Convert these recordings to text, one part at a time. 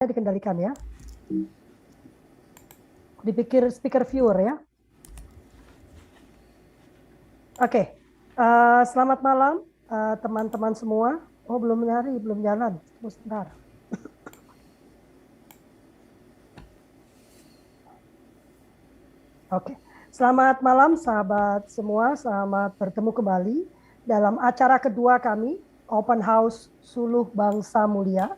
dikendalikan ya. Dipikir speaker viewer ya. Oke. Selamat malam teman-teman semua. Oh, belum jalan. Tunggu sebentar. Oke. Selamat malam sahabat semua. Selamat bertemu kembali dalam acara kedua kami, Open House Suluh Bangsa Mulia.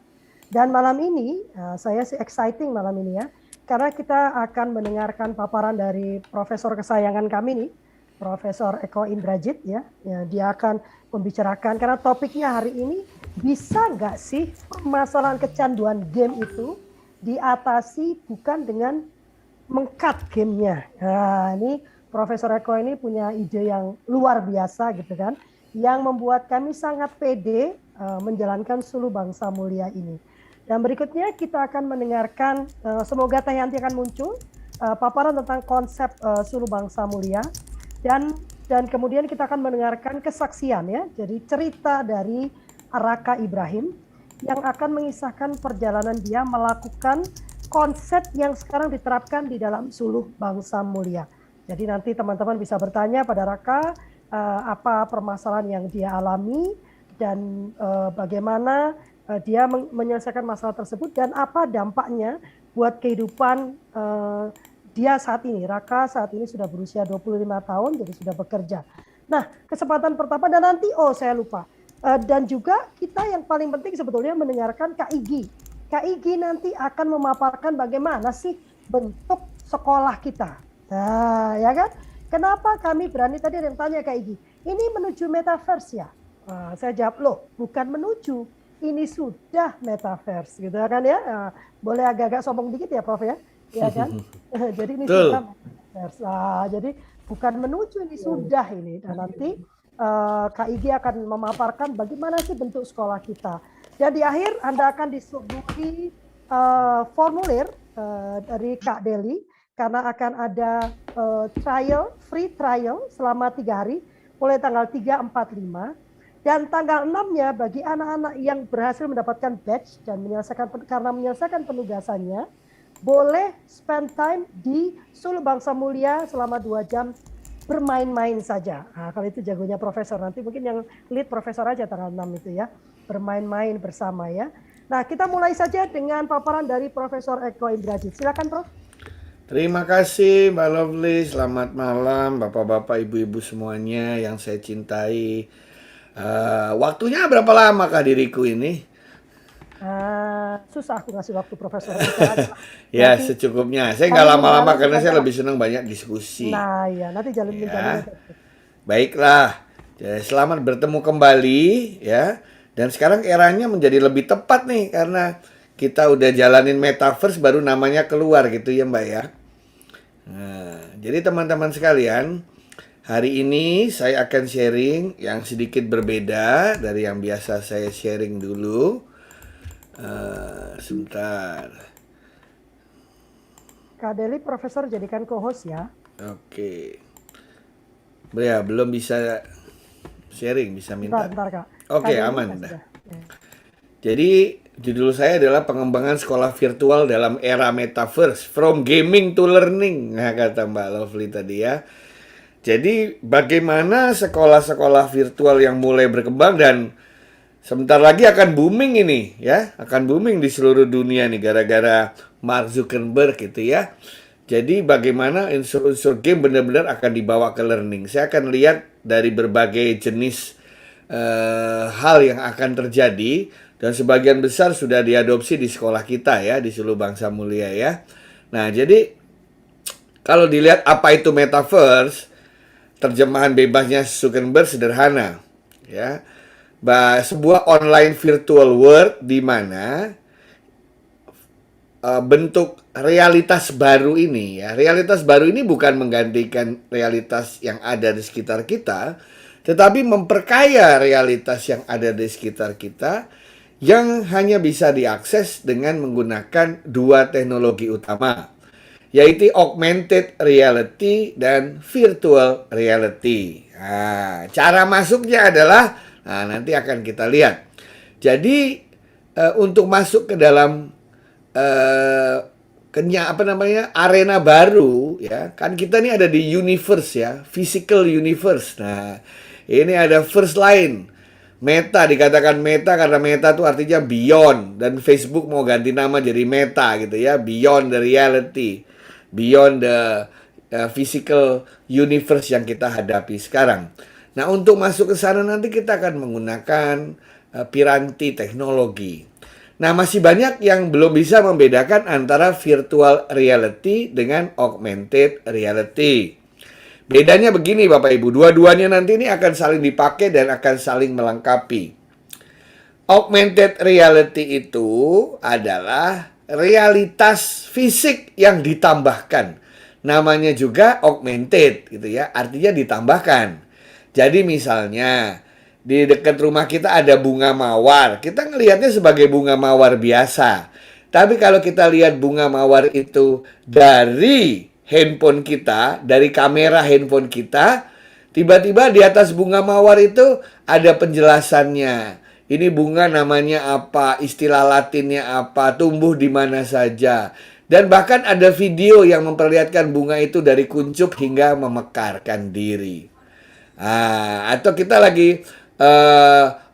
Dan malam ini, saya sih exciting malam ini ya, karena kita akan mendengarkan paparan dari profesor kesayangan kami nih, Profesor Eko Indrajit ya. Dia akan membicarakan, karena topiknya hari ini, bisa nggak sih permasalahan kecanduan game itu diatasi bukan dengan meng-cut gamenya. Nah, ini Profesor Eko ini punya ide yang luar biasa gitu kan, yang membuat kami sangat pede menjalankan Suluh Bangsa Mulia ini. Dan berikutnya kita akan mendengarkan, semoga teh nanti akan muncul paparan tentang konsep Suluh Bangsa Mulia, dan kemudian kita akan mendengarkan kesaksian ya, jadi cerita dari Raka Ibrahim yang akan mengisahkan perjalanan dia melakukan konsep yang sekarang diterapkan di dalam Suluh Bangsa Mulia. Jadi nanti teman-teman bisa bertanya pada Raka apa permasalahan yang dia alami dan bagaimana dia menyelesaikan masalah tersebut dan apa dampaknya buat kehidupan dia saat ini. Raka saat ini sudah berusia 25 tahun, jadi sudah bekerja. Nah, kesempatan pertama dan nanti, saya lupa. Dan juga kita yang paling penting sebetulnya mendengarkan Kak Igi. Kak Igi nanti akan memaparkan bagaimana sih bentuk sekolah kita. Nah, ya kan? Kenapa kami berani, tadi ada yang tanya Kak Igi, ini menuju metaverse ya? Nah, saya jawab, loh bukan menuju, ini sudah metaverse gitu kan ya. Nah, boleh agak-agak sombong dikit ya Prof ya? Ya kan? Jadi ini sudah metaverse. Nah, jadi bukan menuju, ini sudah ini. Dan nanti Kak Igi akan memaparkan bagaimana sih bentuk sekolah kita. Dan di akhir Anda akan disuguhi formulir dari Kak Deli, karena akan ada free trial selama 3 hari, mulai tanggal 3, 4, 5. Dan tanggal 6-nya bagi anak-anak yang berhasil mendapatkan badge dan menyelesaikan penugasannya, boleh spend time di Suluh Bangsa Mulia selama 2 jam bermain-main saja. Nah, kalau itu jagonya profesor, nanti mungkin yang lead profesor aja tanggal 6 itu ya, bermain-main bersama ya. Nah, kita mulai saja dengan paparan dari Profesor Eko Indrajit. Silakan Prof. Terima kasih Mbak Lovely, selamat malam Bapak-bapak, Ibu-ibu semuanya yang saya cintai. Waktunya berapa lama Kak diriku ini? Susah aku ngasih waktu Profesor. Ya secukupnya, saya nggak lama-lama karena saya lebih senang banyak diskusi. Nah ya, nanti jalan-jalan. Ya. Baiklah, selamat bertemu kembali ya. Dan sekarang eranya menjadi lebih tepat nih, karena kita udah jalanin metaverse baru namanya keluar gitu ya Mbak ya. Nah, jadi teman-teman sekalian, hari ini saya akan sharing yang sedikit berbeda dari yang biasa saya sharing dulu. Sebentar. Kak Deli, Profesor jadikan co-host ya. Oke. Ya, belum bisa sharing, bisa minta. Bentar Kak. Oke, aman. Jadi judul saya adalah pengembangan sekolah virtual dalam era metaverse, from gaming to learning. Nah, kata Mbak Lovely tadi ya. Jadi bagaimana sekolah-sekolah virtual yang mulai berkembang dan sebentar lagi akan booming ini ya, akan booming di seluruh dunia nih gara-gara Mark Zuckerberg gitu ya. Jadi bagaimana unsur-unsur game benar-benar akan dibawa ke learning. Saya akan lihat dari berbagai jenis hal yang akan terjadi dan sebagian besar sudah diadopsi di sekolah kita ya, di Suluh Bangsa Mulia ya. Nah, jadi kalau dilihat apa itu metaverse, terjemahan bebasnya Zuckerberg sederhana ya. Sebuah online virtual world di mana bentuk realitas baru ini ya. Realitas baru ini bukan menggantikan realitas yang ada di sekitar kita, tetapi memperkaya realitas yang ada di sekitar kita yang hanya bisa diakses dengan menggunakan 2 teknologi utama, yaitu augmented reality dan virtual reality. Nah, cara masuknya adalah, nanti akan kita lihat. Jadi untuk masuk ke dalam eh apa namanya, arena baru ya. Kan kita nih ada di universe ya, physical universe. Nah, ini ada first line. Meta, dikatakan meta karena meta itu artinya beyond, dan Facebook mau ganti nama jadi Meta gitu ya, beyond the reality, beyond the physical universe yang kita hadapi sekarang. Nah, untuk masuk ke sana nanti kita akan menggunakan piranti teknologi. Nah, masih banyak yang belum bisa membedakan antara virtual reality dengan augmented reality. Bedanya begini Bapak Ibu, dua-duanya nanti ini akan saling dipakai dan akan saling melengkapi. Augmented reality itu adalah realitas fisik yang ditambahkan. Namanya juga augmented gitu ya, artinya ditambahkan. Jadi misalnya di dekat rumah kita ada bunga mawar, kita ngelihatnya sebagai bunga mawar biasa. Tapi kalau kita lihat bunga mawar itu dari handphone kita, dari kamera handphone kita, tiba-tiba di atas bunga mawar itu ada penjelasannya. Ini bunga namanya apa, istilah latinnya apa, tumbuh di mana saja. Dan bahkan ada video yang memperlihatkan bunga itu dari kuncup hingga memekarkan diri. Atau kita lagi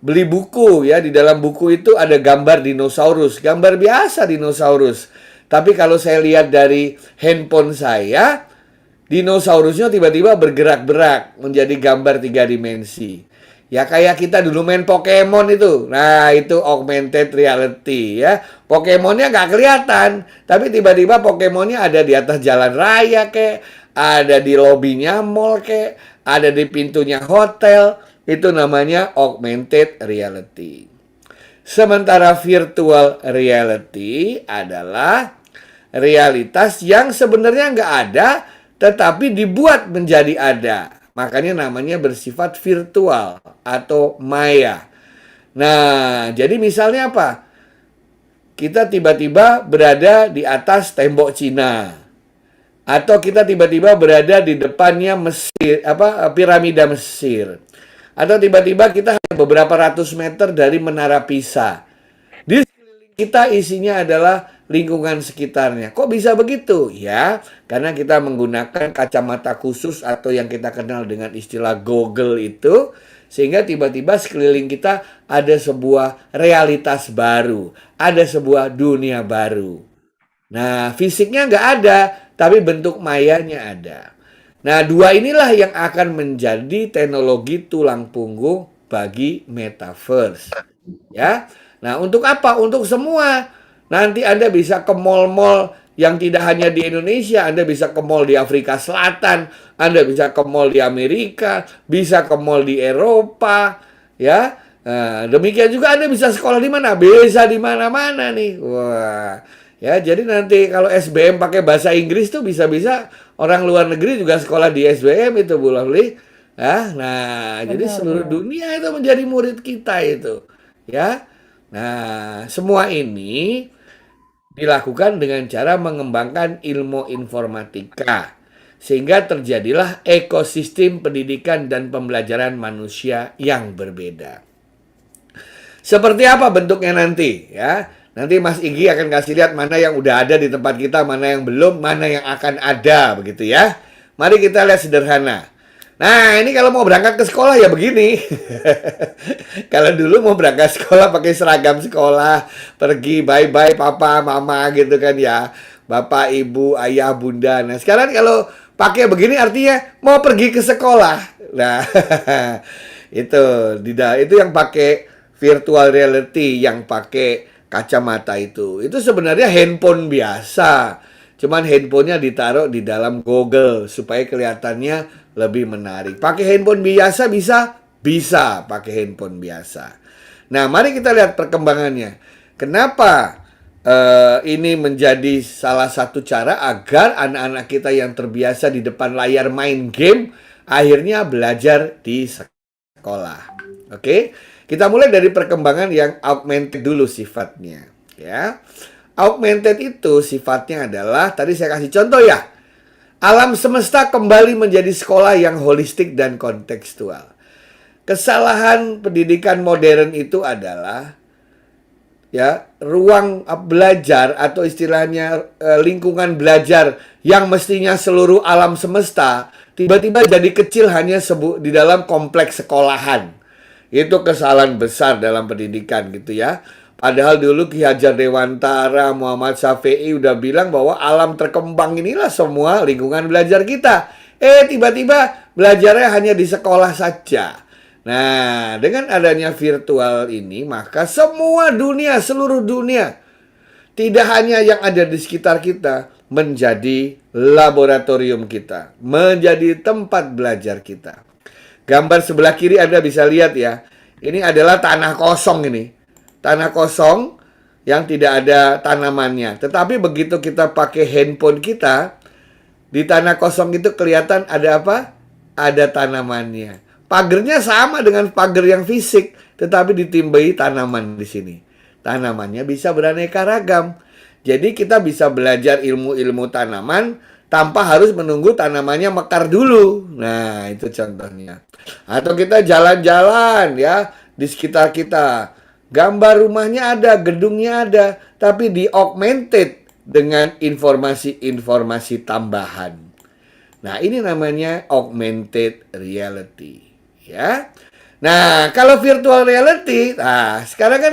beli buku ya, di dalam buku itu ada gambar dinosaurus, gambar biasa dinosaurus. Tapi kalau saya lihat dari handphone saya, dinosaurusnya tiba-tiba bergerak-gerak menjadi gambar 3 dimensi. Ya kayak kita dulu main Pokemon itu. Nah, itu augmented reality ya. Pokemonnya nggak kelihatan, tapi tiba-tiba Pokemonnya ada di atas jalan raya kek, ada di lobinya mall kek, ada di pintunya hotel. Itu namanya augmented reality. Sementara virtual reality adalah realitas yang sebenarnya nggak ada, tetapi dibuat menjadi ada. Makanya namanya bersifat virtual atau maya. Nah, jadi misalnya apa? Kita tiba-tiba berada di atas tembok Cina. Atau kita tiba-tiba berada di depannya Mesir, piramida Mesir. Atau tiba-tiba kita hanya beberapa ratus meter dari Menara Pisa. Di sekeliling kita isinya adalah lingkungan sekitarnya. Kok bisa begitu? Ya, karena kita menggunakan kacamata khusus atau yang kita kenal dengan istilah Google itu, sehingga tiba-tiba sekeliling kita ada sebuah realitas baru, ada sebuah dunia baru. Nah, fisiknya nggak ada, tapi bentuk mayanya ada. Nah, dua inilah yang akan menjadi teknologi tulang punggung bagi metaverse. Ya. Nah, untuk apa? Untuk semua. Nanti Anda bisa ke mall-mall yang tidak hanya di Indonesia, Anda bisa ke mall di Afrika Selatan, Anda bisa ke mall di Amerika, bisa ke mall di Eropa, ya. Nah, demikian juga Anda bisa sekolah di mana? Bisa di mana-mana nih. Wah. Ya, jadi nanti kalau SBM pakai bahasa Inggris tuh bisa-bisa orang luar negeri juga sekolah di SBM itu, Bu Lovely. Ya, nah, jadi seluruh dunia itu menjadi murid kita itu. Ya. Nah, semua ini dilakukan dengan cara mengembangkan ilmu informatika, sehingga terjadilah ekosistem pendidikan dan pembelajaran manusia yang berbeda. Seperti apa bentuknya nanti ya? Nanti Mas Igi akan kasih lihat mana yang udah ada di tempat kita, mana yang belum, mana yang akan ada, begitu ya. Mari kita lihat sederhana. Nah, ini kalau mau berangkat ke sekolah ya begini. Kalau dulu mau berangkat sekolah pakai seragam sekolah, pergi bye-bye papa, mama gitu kan ya. Bapak, ibu, ayah, bunda. Nah, sekarang kalau pakai begini artinya mau pergi ke sekolah. Nah, itu yang pakai virtual reality, yang pakai kacamata itu. Itu sebenarnya handphone biasa. Cuman handphonenya ditaruh di dalam Google supaya kelihatannya lebih menarik. Pakai handphone biasa bisa pakai handphone biasa. Nah, mari kita lihat perkembangannya. Kenapa ini menjadi salah satu cara agar anak-anak kita yang terbiasa di depan layar main game akhirnya belajar di sekolah. Oke? Kita mulai dari perkembangan yang augmented dulu sifatnya, ya. Augmented itu sifatnya adalah, tadi saya kasih contoh ya, alam semesta kembali menjadi sekolah yang holistik dan kontekstual. Kesalahan pendidikan modern itu adalah ya, ruang belajar atau istilahnya lingkungan belajar yang mestinya seluruh alam semesta tiba-tiba jadi kecil hanya di dalam kompleks sekolahan. Itu kesalahan besar dalam pendidikan gitu ya. Padahal dulu Ki Hajar Dewantara, Muhammad Syafi'i udah bilang bahwa alam terkembang inilah semua lingkungan belajar kita. Tiba-tiba belajarnya hanya di sekolah saja. Nah, dengan adanya virtual ini, maka semua dunia, seluruh dunia, tidak hanya yang ada di sekitar kita, menjadi laboratorium kita, menjadi tempat belajar kita. Gambar sebelah kiri Anda bisa lihat ya, ini adalah tanah kosong ini. Tanah kosong yang tidak ada tanamannya. Tetapi begitu kita pakai handphone kita, di tanah kosong itu kelihatan ada apa? Ada tanamannya. Pagernya sama dengan pagar yang fisik, tetapi ditimbai tanaman di sini. Tanamannya bisa beraneka ragam. Jadi kita bisa belajar ilmu-ilmu tanaman tanpa harus menunggu tanamannya mekar dulu. Nah, itu contohnya. Atau kita jalan-jalan ya di sekitar kita. Gambar rumahnya ada, gedungnya ada, tapi di-augmented dengan informasi-informasi tambahan. Nah, ini namanya augmented reality. Ya. Nah, kalau virtual reality, sekarang kan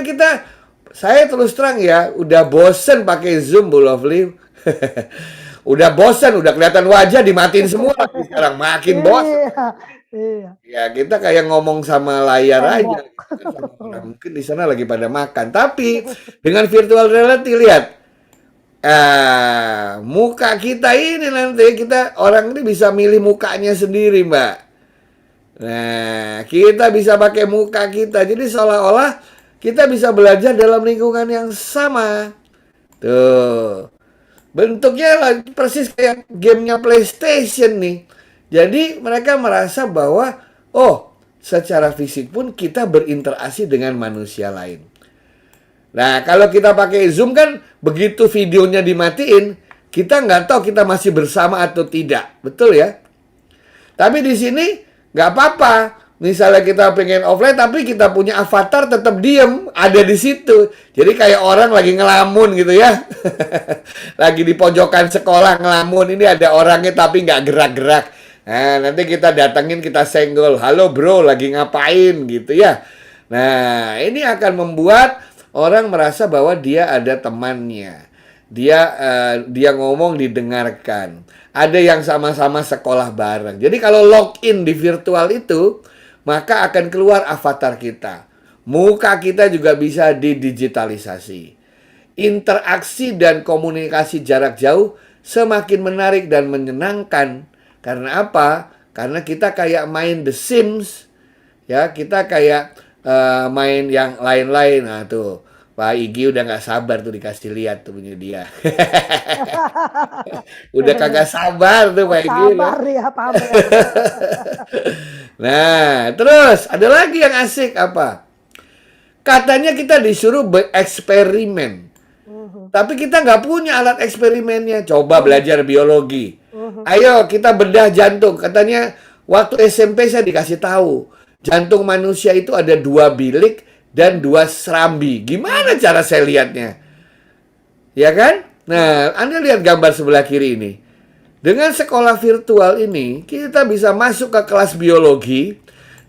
saya terus terang ya, udah bosen pakai Zoom, Bu Lovely. Udah bosen, udah kelihatan wajah dimatiin semua sekarang, makin bosen. Iya. Ya, kita kayak ngomong sama layar aja. Tembok. Mungkin di sana lagi pada makan. Tapi dengan virtual reality, lihat. Muka kita ini nanti, orang ini bisa milih mukanya sendiri, Mbak. Nah, kita bisa pakai muka kita. Jadi seolah-olah kita bisa belajar dalam lingkungan yang sama. Tuh. Bentuknya persis kayak gamenya PlayStation nih. Jadi mereka merasa bahwa, secara fisik pun kita berinteraksi dengan manusia lain. Nah, kalau kita pakai Zoom kan, begitu videonya dimatiin, kita nggak tahu kita masih bersama atau tidak. Betul ya? Tapi di sini nggak apa-apa. Misalnya kita pengen offline, tapi kita punya avatar tetap diem, ada di situ. Jadi kayak orang lagi ngelamun gitu ya. Lagi di pojokan sekolah ngelamun, ini ada orangnya tapi nggak gerak-gerak. Nah, nanti kita datengin, kita senggol. Halo bro, lagi ngapain gitu ya. Nah, ini akan membuat orang merasa bahwa dia ada temannya. Dia ngomong didengarkan. Ada yang sama-sama sekolah bareng. Jadi kalau login di virtual itu, maka akan keluar avatar kita. Muka kita juga bisa didigitalisasi. Interaksi dan komunikasi jarak jauh semakin menarik dan menyenangkan. Karena apa? Karena kita kayak main The Sims. Ya, kita kayak main yang lain-lain. Nah tuh, Pak Igi udah nggak sabar tuh dikasih lihat tuh punya dia. Udah kagak sabar tuh Pak Igi. Sabar ya, pamer. Nah, terus ada lagi yang asik apa? Katanya kita disuruh bereksperimen. Tapi kita nggak punya alat eksperimennya. Coba belajar biologi. Ayo kita bedah jantung. Katanya waktu SMP saya dikasih tahu. Jantung manusia itu ada 2 bilik dan 2 serambi. Gimana cara saya lihatnya? Ya kan? Nah, Anda lihat gambar sebelah kiri ini. Dengan sekolah virtual ini, kita bisa masuk ke kelas biologi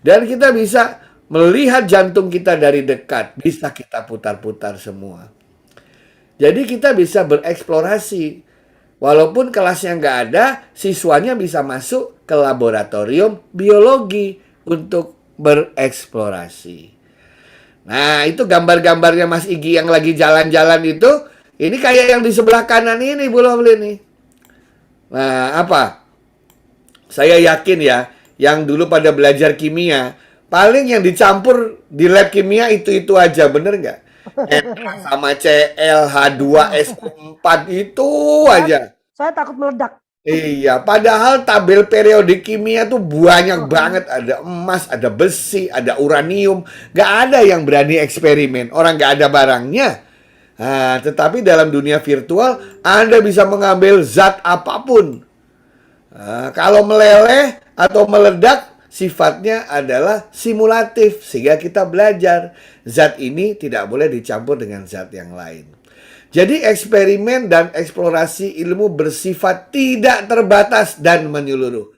dan kita bisa melihat jantung kita dari dekat. Bisa kita putar-putar semua. Jadi kita bisa bereksplorasi. Walaupun kelasnya nggak ada, siswanya bisa masuk ke laboratorium biologi untuk bereksplorasi. Nah, itu gambar-gambarnya Mas Igi yang lagi jalan-jalan itu. Ini kayak yang di sebelah kanan ini, Bu Lovely nih. Nah, apa? Saya yakin ya, yang dulu pada belajar kimia, paling yang dicampur di lab kimia itu-itu aja, bener nggak? Na sama Cl, H2SO4 itu aja. Saya takut meledak. Iya, padahal tabel periodik kimia tuh banyak banget. Ada emas, ada besi, ada uranium. Nggak ada yang berani eksperimen. Orang nggak ada barangnya. Nah, tetapi dalam dunia virtual, Anda bisa mengambil zat apapun. Nah, kalau meleleh atau meledak, sifatnya adalah simulatif, sehingga kita belajar. Zat ini tidak boleh dicampur dengan zat yang lain. Jadi eksperimen dan eksplorasi ilmu bersifat tidak terbatas dan menyeluruh.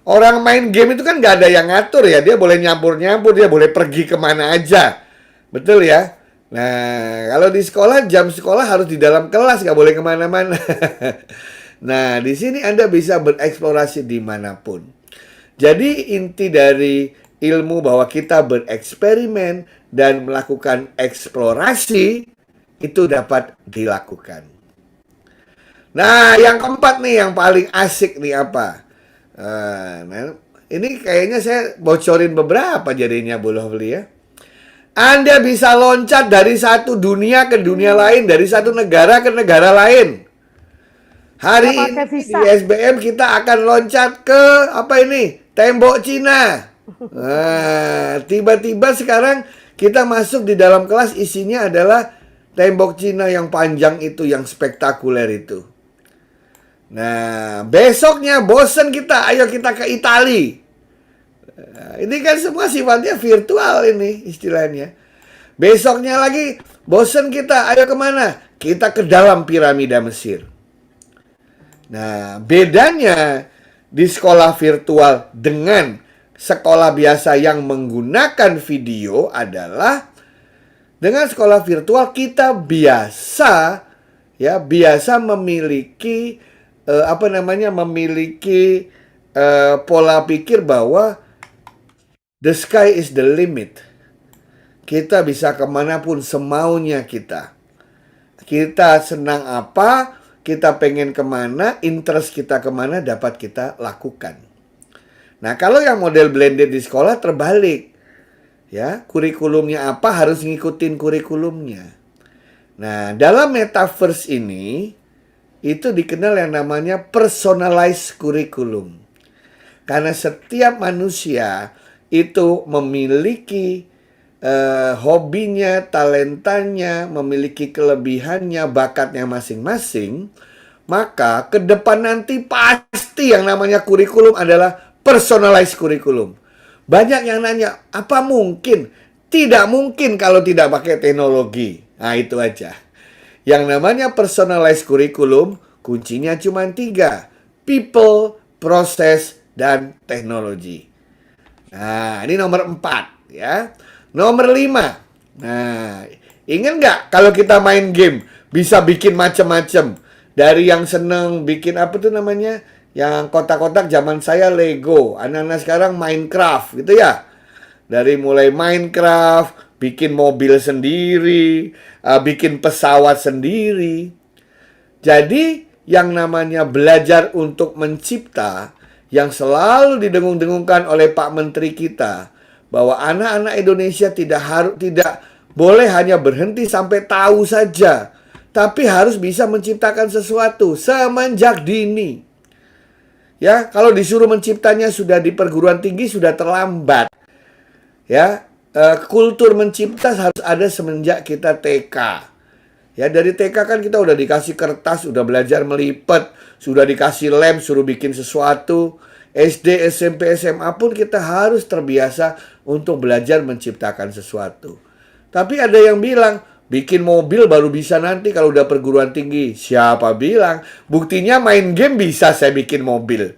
Orang main game itu kan nggak ada yang ngatur ya. Dia boleh nyampur-nyampur, dia boleh pergi kemana aja. Betul ya? Nah, kalau di sekolah, jam sekolah harus di dalam kelas, nggak boleh kemana-mana. Nah, di sini Anda bisa bereksplorasi dimanapun. Jadi inti dari ilmu bahwa kita bereksperimen dan melakukan eksplorasi itu dapat dilakukan. Nah, yang keempat nih, yang paling asik nih apa? Nah, ini kayaknya saya bocorin beberapa jadinya Bu Lovely ya. Anda bisa loncat dari satu dunia ke dunia lain, dari satu negara ke negara lain. Hari Nggak ini pakai di visa. SBM kita akan loncat ke apa ini? Tembok Cina. Nah, tiba-tiba sekarang kita masuk di dalam kelas, isinya adalah tembok Cina yang panjang itu, yang spektakuler itu. Nah, besoknya bosen kita, ayo kita ke Itali. Nah, ini kan semua sifatnya virtual ini istilahnya. Besoknya lagi bosen kita, ayo kemana? Kita ke dalam piramida Mesir. Nah, bedanya di sekolah virtual dengan sekolah biasa yang menggunakan video adalah dengan sekolah virtual kita biasa memiliki memiliki pola pikir bahwa the sky is the limit. Kita bisa kemanapun semaunya kita. Kita senang apa, kita pengen kemana, interest kita kemana, dapat kita lakukan. Nah, kalau yang model blended di sekolah terbalik. Ya, kurikulumnya apa harus ngikutin kurikulumnya. Nah, dalam metaverse ini, itu dikenal yang namanya personalized curriculum. Karena setiap manusia itu memiliki hobinya, talentanya, memiliki kelebihannya, bakatnya masing-masing, maka ke depan nanti pasti yang namanya kurikulum adalah personalized curriculum. Banyak yang nanya, apa mungkin? Tidak mungkin kalau tidak pakai teknologi. Nah, itu aja. Yang namanya personalized curriculum, kuncinya cuma 3. People, proses, dan teknologi. Nah, ini nomor 4 ya. Nomor 5. Nah, ingat nggak kalau kita main game bisa bikin macam-macam. Dari yang seneng bikin apa tuh namanya? Yang kotak-kotak zaman saya Lego. Anak-anak sekarang Minecraft gitu ya. Dari mulai Minecraft, bikin mobil sendiri, bikin pesawat sendiri. Jadi yang namanya belajar untuk mencipta yang selalu didengung-dengungkan oleh Pak Menteri kita, bahwa anak-anak Indonesia tidak boleh hanya berhenti sampai tahu saja, tapi harus bisa menciptakan sesuatu semenjak dini. Ya, kalau disuruh menciptanya sudah di perguruan tinggi sudah terlambat. Ya, kultur mencipta harus ada semenjak kita TK. Ya, dari TK kan kita udah dikasih kertas, udah belajar melipat, sudah dikasih lem, suruh bikin sesuatu. SD, SMP, SMA pun kita harus terbiasa untuk belajar menciptakan sesuatu. Tapi ada yang bilang, bikin mobil baru bisa nanti kalau udah perguruan tinggi. Siapa bilang? Buktinya main game bisa saya bikin mobil.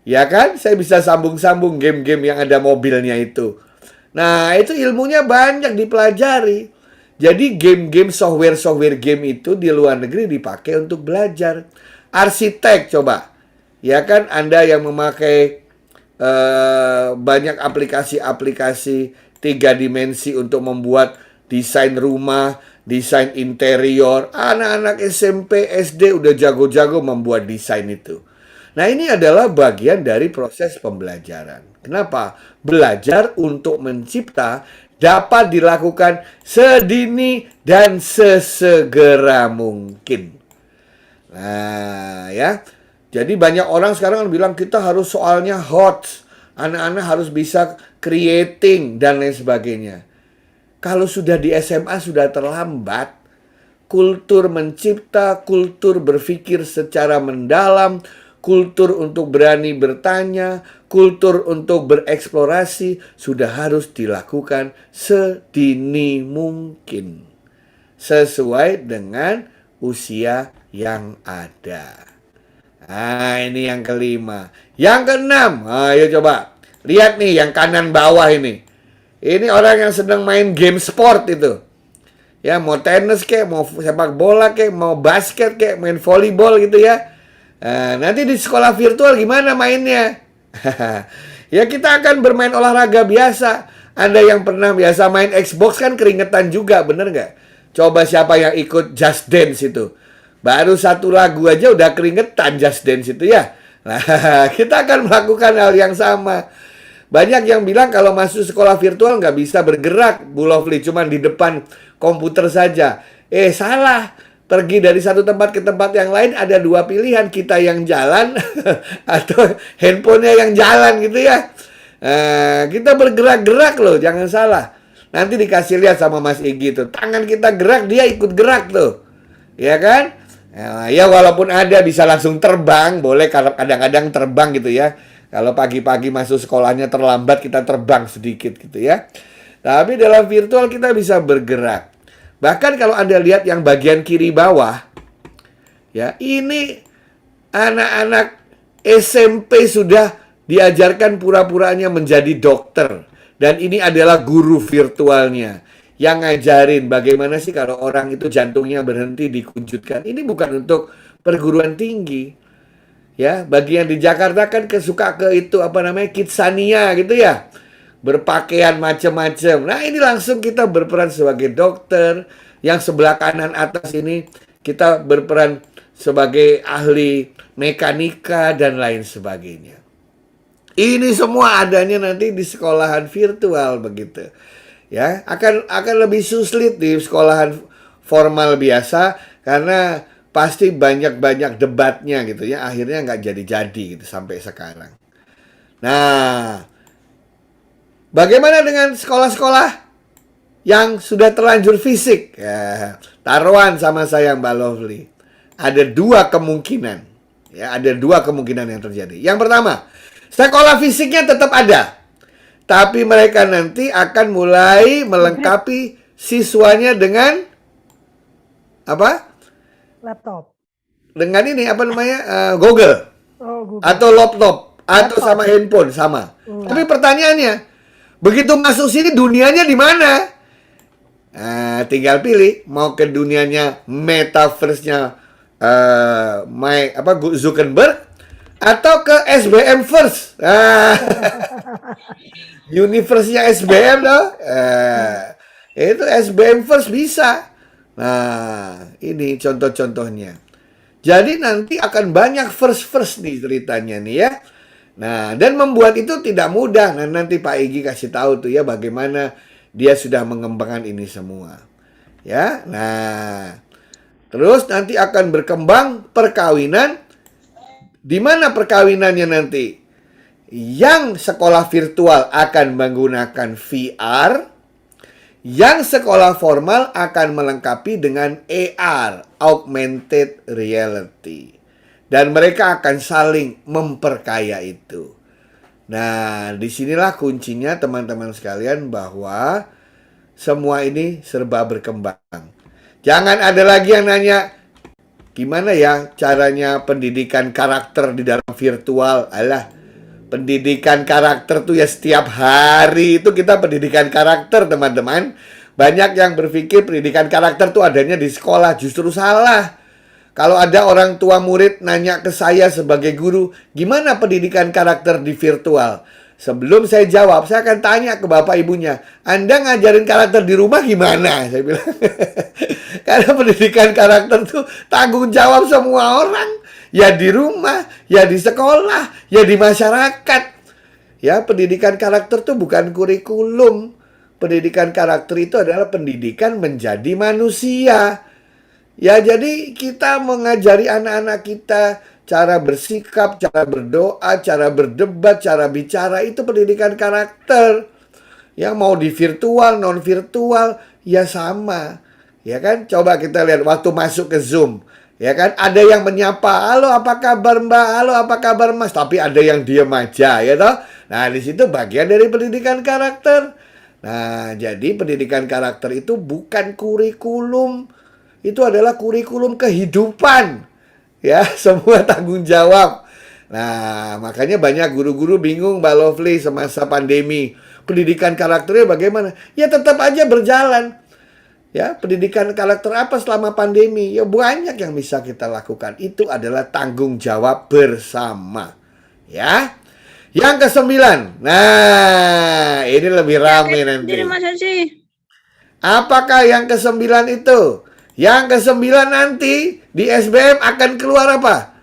Ya kan? Saya bisa sambung-sambung game-game yang ada mobilnya itu. Nah, itu ilmunya banyak dipelajari. Jadi game-game, software game itu di luar negeri dipakai untuk belajar. Arsitek coba. Ya kan, Anda yang memakai banyak aplikasi-aplikasi 3 dimensi untuk membuat desain rumah, desain interior. Anak-anak SMP, SD udah jago-jago membuat desain itu. Nah, ini adalah bagian dari proses pembelajaran. Kenapa? Belajar untuk mencipta dapat dilakukan sedini dan sesegera mungkin. Nah, ya. Jadi banyak orang sekarang bilang kita harus soalnya hot. Anak-anak harus bisa creating dan lain sebagainya. Kalau sudah di SMA sudah terlambat. Kultur mencipta, kultur berpikir secara mendalam, kultur untuk berani bertanya, kultur untuk bereksplorasi sudah harus dilakukan sedini mungkin sesuai dengan usia yang ada. Nah, ini yang kelima. Yang keenam, ayo coba. Lihat nih yang kanan bawah ini. Ini orang yang sedang main game sport itu. Ya, mau tenis kek, mau sepak bola kek, mau basket kek, main volleyball gitu ya. Nah, nanti di sekolah virtual gimana mainnya? Ya kita akan bermain olahraga biasa. Anda yang pernah biasa main Xbox kan keringetan juga, bener nggak? Coba siapa yang ikut Just Dance itu. Baru satu lagu aja udah keringetan Just Dance itu ya. Nah, kita akan melakukan hal yang sama. Banyak yang bilang kalau masuk sekolah virtual nggak bisa bergerak, Bu Lovely, cuman di depan komputer saja. Salah. Pergi dari satu tempat ke tempat yang lain ada dua pilihan, kita yang jalan atau handphonenya yang jalan gitu ya. Kita bergerak-gerak loh, jangan salah. Nanti dikasih lihat sama Mas Igi tuh, tangan kita gerak, dia ikut gerak tuh. Ya kan? Ya walaupun ada bisa langsung terbang, boleh kalau kadang-kadang terbang gitu ya. Kalau pagi-pagi masuk sekolahnya terlambat, kita terbang sedikit gitu ya. Tapi dalam virtual kita bisa bergerak. Bahkan kalau Anda lihat yang bagian kiri bawah, ya ini anak-anak SMP sudah diajarkan pura-puranya menjadi dokter. Dan ini adalah guru virtualnya yang ngajarin bagaimana sih kalau orang itu jantungnya berhenti dikujutkan. Ini bukan untuk perguruan tinggi. Ya, bagi yang di Jakarta kan suka ke itu apa namanya Kidsania gitu ya. Berpakaian macam-macam. Nah, ini langsung kita berperan sebagai dokter. Yang sebelah kanan atas ini kita berperan sebagai ahli mekanika dan lain sebagainya. Ini semua adanya nanti di sekolahan virtual begitu. Ya, akan lebih sulit di sekolahan formal biasa karena pasti banyak-banyak debatnya gitu ya. Akhirnya nggak jadi-jadi gitu sampai sekarang. Nah, bagaimana dengan sekolah-sekolah yang sudah terlanjur fisik? Ya, taruhan sama saya Mbak Lovely. Ada dua kemungkinan. Ya, ada dua kemungkinan yang terjadi. Yang pertama, sekolah fisiknya tetap ada. Tapi mereka nanti akan mulai melengkapi siswanya dengan apa? Laptop. Dengan ini apa namanya? Google. Oh, Google. Atau laptop. Atau sama handphone sama. Tapi pertanyaannya, begitu masuk sini dunianya di mana? Tinggal pilih mau ke dunianya metaverse-nya Zuckerberg atau ke SBM First. Universe-nya SBM loh. Itu SBM First bisa. Nah, ini contoh-contohnya. Jadi nanti akan banyak first nih ceritanya nih ya. Nah, dan membuat itu tidak mudah. Nah, nanti Pak Igi kasih tahu tuh ya bagaimana dia sudah mengembangkan ini semua. Ya, nah. Terus nanti akan berkembang perkawinan. Di mana perkawinannya nanti? Yang sekolah virtual akan menggunakan VR. Yang sekolah formal akan melengkapi dengan AR, Augmented Reality. Dan mereka akan saling memperkaya itu. Nah, disinilah kuncinya teman-teman sekalian bahwa semua ini serba berkembang. Jangan ada lagi yang nanya, gimana ya caranya pendidikan karakter di dalam virtual? Alah, pendidikan karakter tuh ya setiap hari itu kita pendidikan karakter teman-teman. Banyak yang berpikir pendidikan karakter tuh adanya di sekolah, justru salah. Kalau ada orang tua murid nanya ke saya sebagai guru, gimana pendidikan karakter di virtual? Sebelum saya jawab, saya akan tanya ke bapak ibunya, Anda ngajarin karakter di rumah gimana? Saya bilang, karena pendidikan karakter tuh tanggung jawab semua orang. Ya di rumah, ya di sekolah, ya di masyarakat. Ya, pendidikan karakter tuh bukan kurikulum. Pendidikan karakter itu adalah pendidikan menjadi manusia. Ya, jadi kita mengajari anak-anak kita cara bersikap, cara berdoa, cara berdebat, cara bicara, itu pendidikan karakter. Yang mau di virtual, non-virtual, ya sama. Ya kan? Coba kita lihat waktu masuk ke Zoom. Ya kan, ada yang menyapa, halo apa kabar Mbak, halo apa kabar Mas, tapi ada yang diem aja, ya toh. Nah, di situ bagian dari pendidikan karakter. Nah, jadi pendidikan karakter itu bukan kurikulum, itu adalah kurikulum kehidupan. Ya, semua tanggung jawab. Nah, makanya banyak guru-guru bingung Mbak Lovely semasa pandemi. Pendidikan karakternya bagaimana? Ya tetap aja berjalan. Ya, pendidikan karakter apa selama pandemi? Ya banyak yang bisa kita lakukan. Itu adalah tanggung jawab bersama. Ya. Yang kesembilan. Nah, ini lebih rame nanti. Jadi Mas Haji. Apakah yang kesembilan itu? Yang kesembilan nanti di SBM akan keluar apa?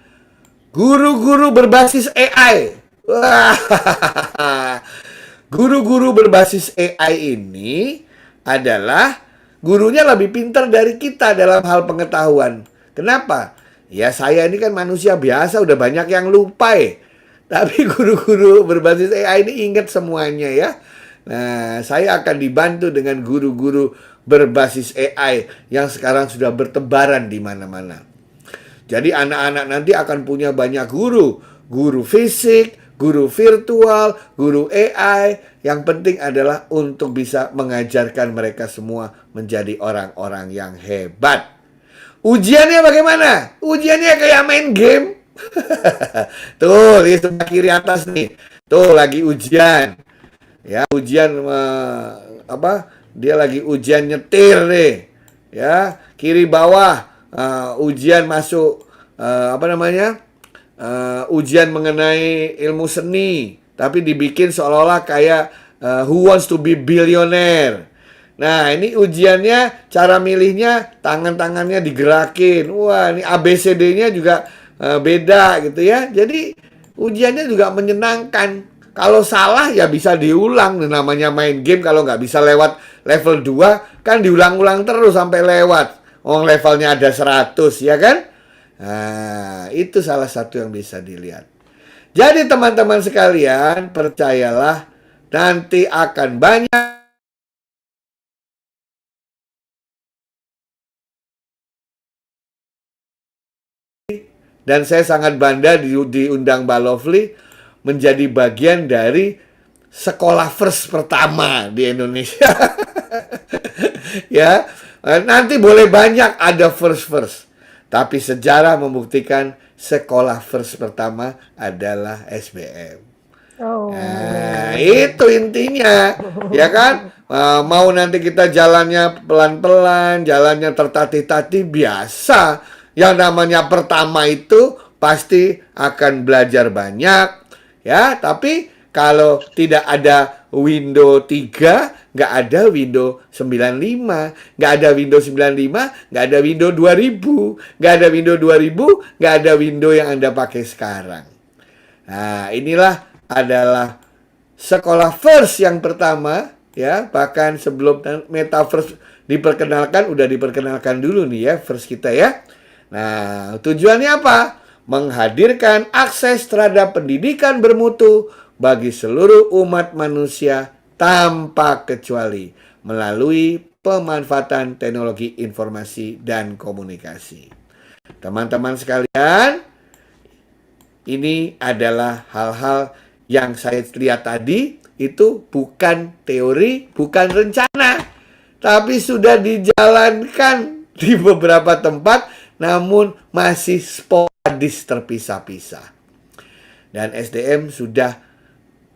Guru-guru berbasis AI. Wah. Guru-guru berbasis AI ini adalah gurunya lebih pintar dari kita dalam hal pengetahuan. Kenapa? Ya saya ini kan manusia biasa, udah banyak yang lupa ya. Tapi guru-guru berbasis AI ini ingat semuanya ya. Nah, saya akan dibantu dengan guru-guru berbasis AI yang sekarang sudah bertebaran di mana-mana. Jadi anak-anak nanti akan punya banyak guru. Guru fisik, guru virtual, guru AI. Yang penting adalah untuk bisa mengajarkan mereka semua menjadi orang-orang yang hebat. Ujiannya bagaimana? Ujiannya kayak main game. Tuh, di sebelah kiri atas nih. Tuh lagi ujian. Ya, ujian apa? Dia lagi ujian nyetir nih. Ya, kiri bawah ujian masuk apa namanya? Ujian mengenai ilmu seni, tapi dibikin seolah-olah kayak Who Wants to be Billionaire. Nah, ini ujiannya, cara milihnya tangan-tangannya digerakin. Wah, ini ABCD-nya juga beda gitu ya. Jadi ujiannya juga menyenangkan. Kalau salah ya bisa diulang. Namanya main game, kalau nggak bisa lewat level 2 kan diulang-ulang terus sampai lewat. Oh, levelnya ada 100 ya kan? Nah, itu salah satu yang bisa dilihat. Jadi teman-teman sekalian, percayalah nanti akan banyak dan saya sangat bangga diundang Mbak Lovely menjadi bagian dari sekolah first pertama di Indonesia. Ya, nanti boleh banyak ada first. Tapi sejarah membuktikan sekolah first pertama adalah SBM. Oh. Nah, itu intinya, ya kan? Mau nanti kita jalannya pelan-pelan, jalannya tertatih-tatih biasa. Yang namanya pertama itu pasti akan belajar banyak, ya. Tapi kalau tidak ada Windows 3, nggak ada Windows 95, nggak ada Windows 95, nggak ada Windows 2000, nggak ada Windows 2000, nggak ada Windows yang Anda pakai sekarang. Nah, inilah adalah sekolah first yang pertama, ya. Bahkan sebelum Metaverse diperkenalkan, udah diperkenalkan dulu nih ya, first kita ya. Nah, tujuannya apa? Menghadirkan akses terhadap pendidikan bermutu bagi seluruh umat manusia tanpa kecuali melalui pemanfaatan teknologi informasi dan komunikasi. Teman-teman sekalian, ini adalah hal-hal yang saya lihat tadi, itu bukan teori, bukan rencana, tapi sudah dijalankan di beberapa tempat, namun masih sporadis terpisah-pisah. Dan SDM sudah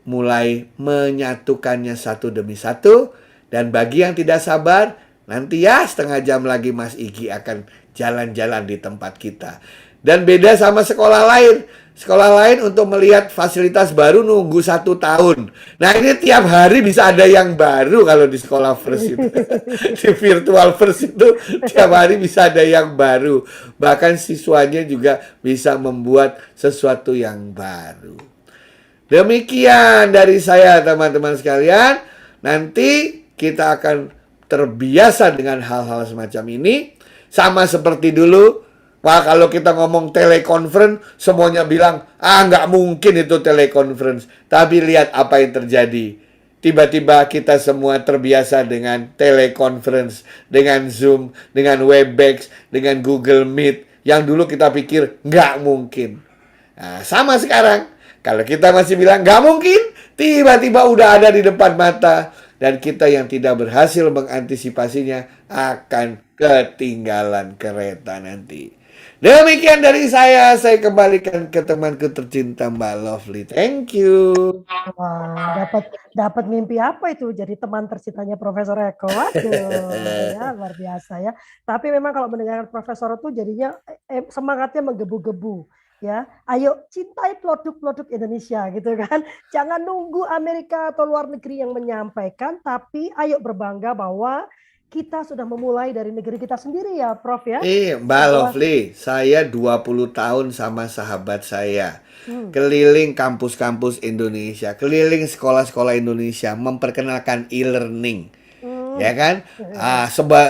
mulai menyatukannya satu demi satu. Dan bagi yang tidak sabar, nanti ya setengah jam lagi Mas Igi akan jalan-jalan di tempat kita. Dan beda sama sekolah lain. Sekolah lain untuk melihat fasilitas baru nunggu 1 tahun. Nah, ini tiap hari bisa ada yang baru kalau di sekolah first itu. Di virtual first itu tiap hari bisa ada yang baru. Bahkan siswanya juga bisa membuat sesuatu yang baru. Demikian dari saya teman-teman sekalian. Nanti kita akan terbiasa dengan hal-hal semacam ini. Sama seperti dulu. Wah, kalau kita ngomong telekonferensi, semuanya bilang, nggak mungkin itu telekonferensi. Tapi lihat apa yang terjadi. Tiba-tiba kita semua terbiasa dengan telekonferensi, dengan Zoom, dengan Webex, dengan Google Meet. yang dulu kita pikir nggak mungkin. Nah, sama sekarang. Kalau kita masih bilang nggak mungkin, tiba-tiba udah ada di depan mata. Dan kita yang tidak berhasil mengantisipasinya akan ketinggalan kereta nanti. Demikian dari saya kembalikan ke temanku tercinta Mbak Lovely. Thank you. Wah, dapat mimpi apa itu jadi teman tercintanya Profesor Eko. Waduh, ya luar biasa ya. Tapi memang kalau mendengar Profesor itu jadinya semangatnya menggebu-gebu. Ya, ayo cintai produk-produk Indonesia gitu kan. Jangan nunggu Amerika atau luar negeri yang menyampaikan, tapi ayo berbangga bahwa kita sudah memulai dari negeri kita sendiri ya, Prof ya. Mbak Bahwa Lovely, saya 20 tahun sama sahabat saya. hmm, Keliling kampus-kampus Indonesia, keliling sekolah-sekolah Indonesia, memperkenalkan e-learning. hmm, Ya kan?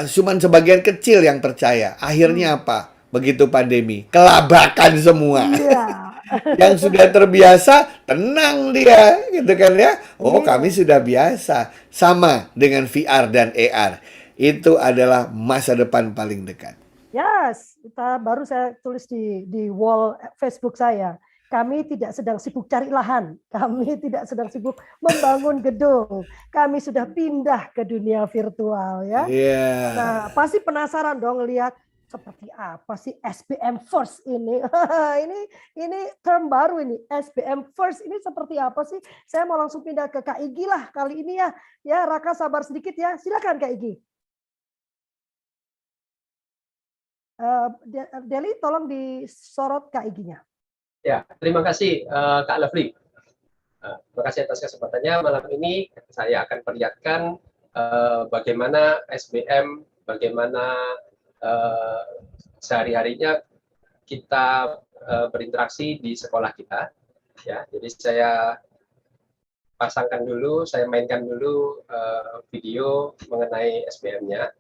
Cuman sebagian kecil yang percaya. hmm, Akhirnya apa? Begitu pandemi, kelabakan semua. iya. Yang sudah terbiasa, tenang dia, gitu kan ya. Oh, kami Iya. sudah biasa. Sama dengan VR dan AR. Itu adalah masa depan paling dekat. Yes, baru saya tulis di wall Facebook saya. Kami tidak sedang sibuk cari lahan, kami tidak sedang sibuk membangun gedung. Kami sudah pindah ke dunia virtual ya. Iya. Nah, pasti penasaran dong lihat seperti apa sih SBM First ini. ini term baru ini, SBM First ini seperti apa sih? Saya mau langsung pindah ke Kak Igi lah kali ini ya. Ya, Raka sabar sedikit ya. Silakan Kak Igi. Deli tolong disorot Kak Igi-nya. Ya, terima kasih Kak Lovely. Terima kasih atas kesempatannya. Malam ini saya akan perlihatkan bagaimana SBM, bagaimana sehari-harinya kita berinteraksi di sekolah kita. Ya, jadi saya pasangkan dulu, saya mainkan dulu video mengenai SBM-nya.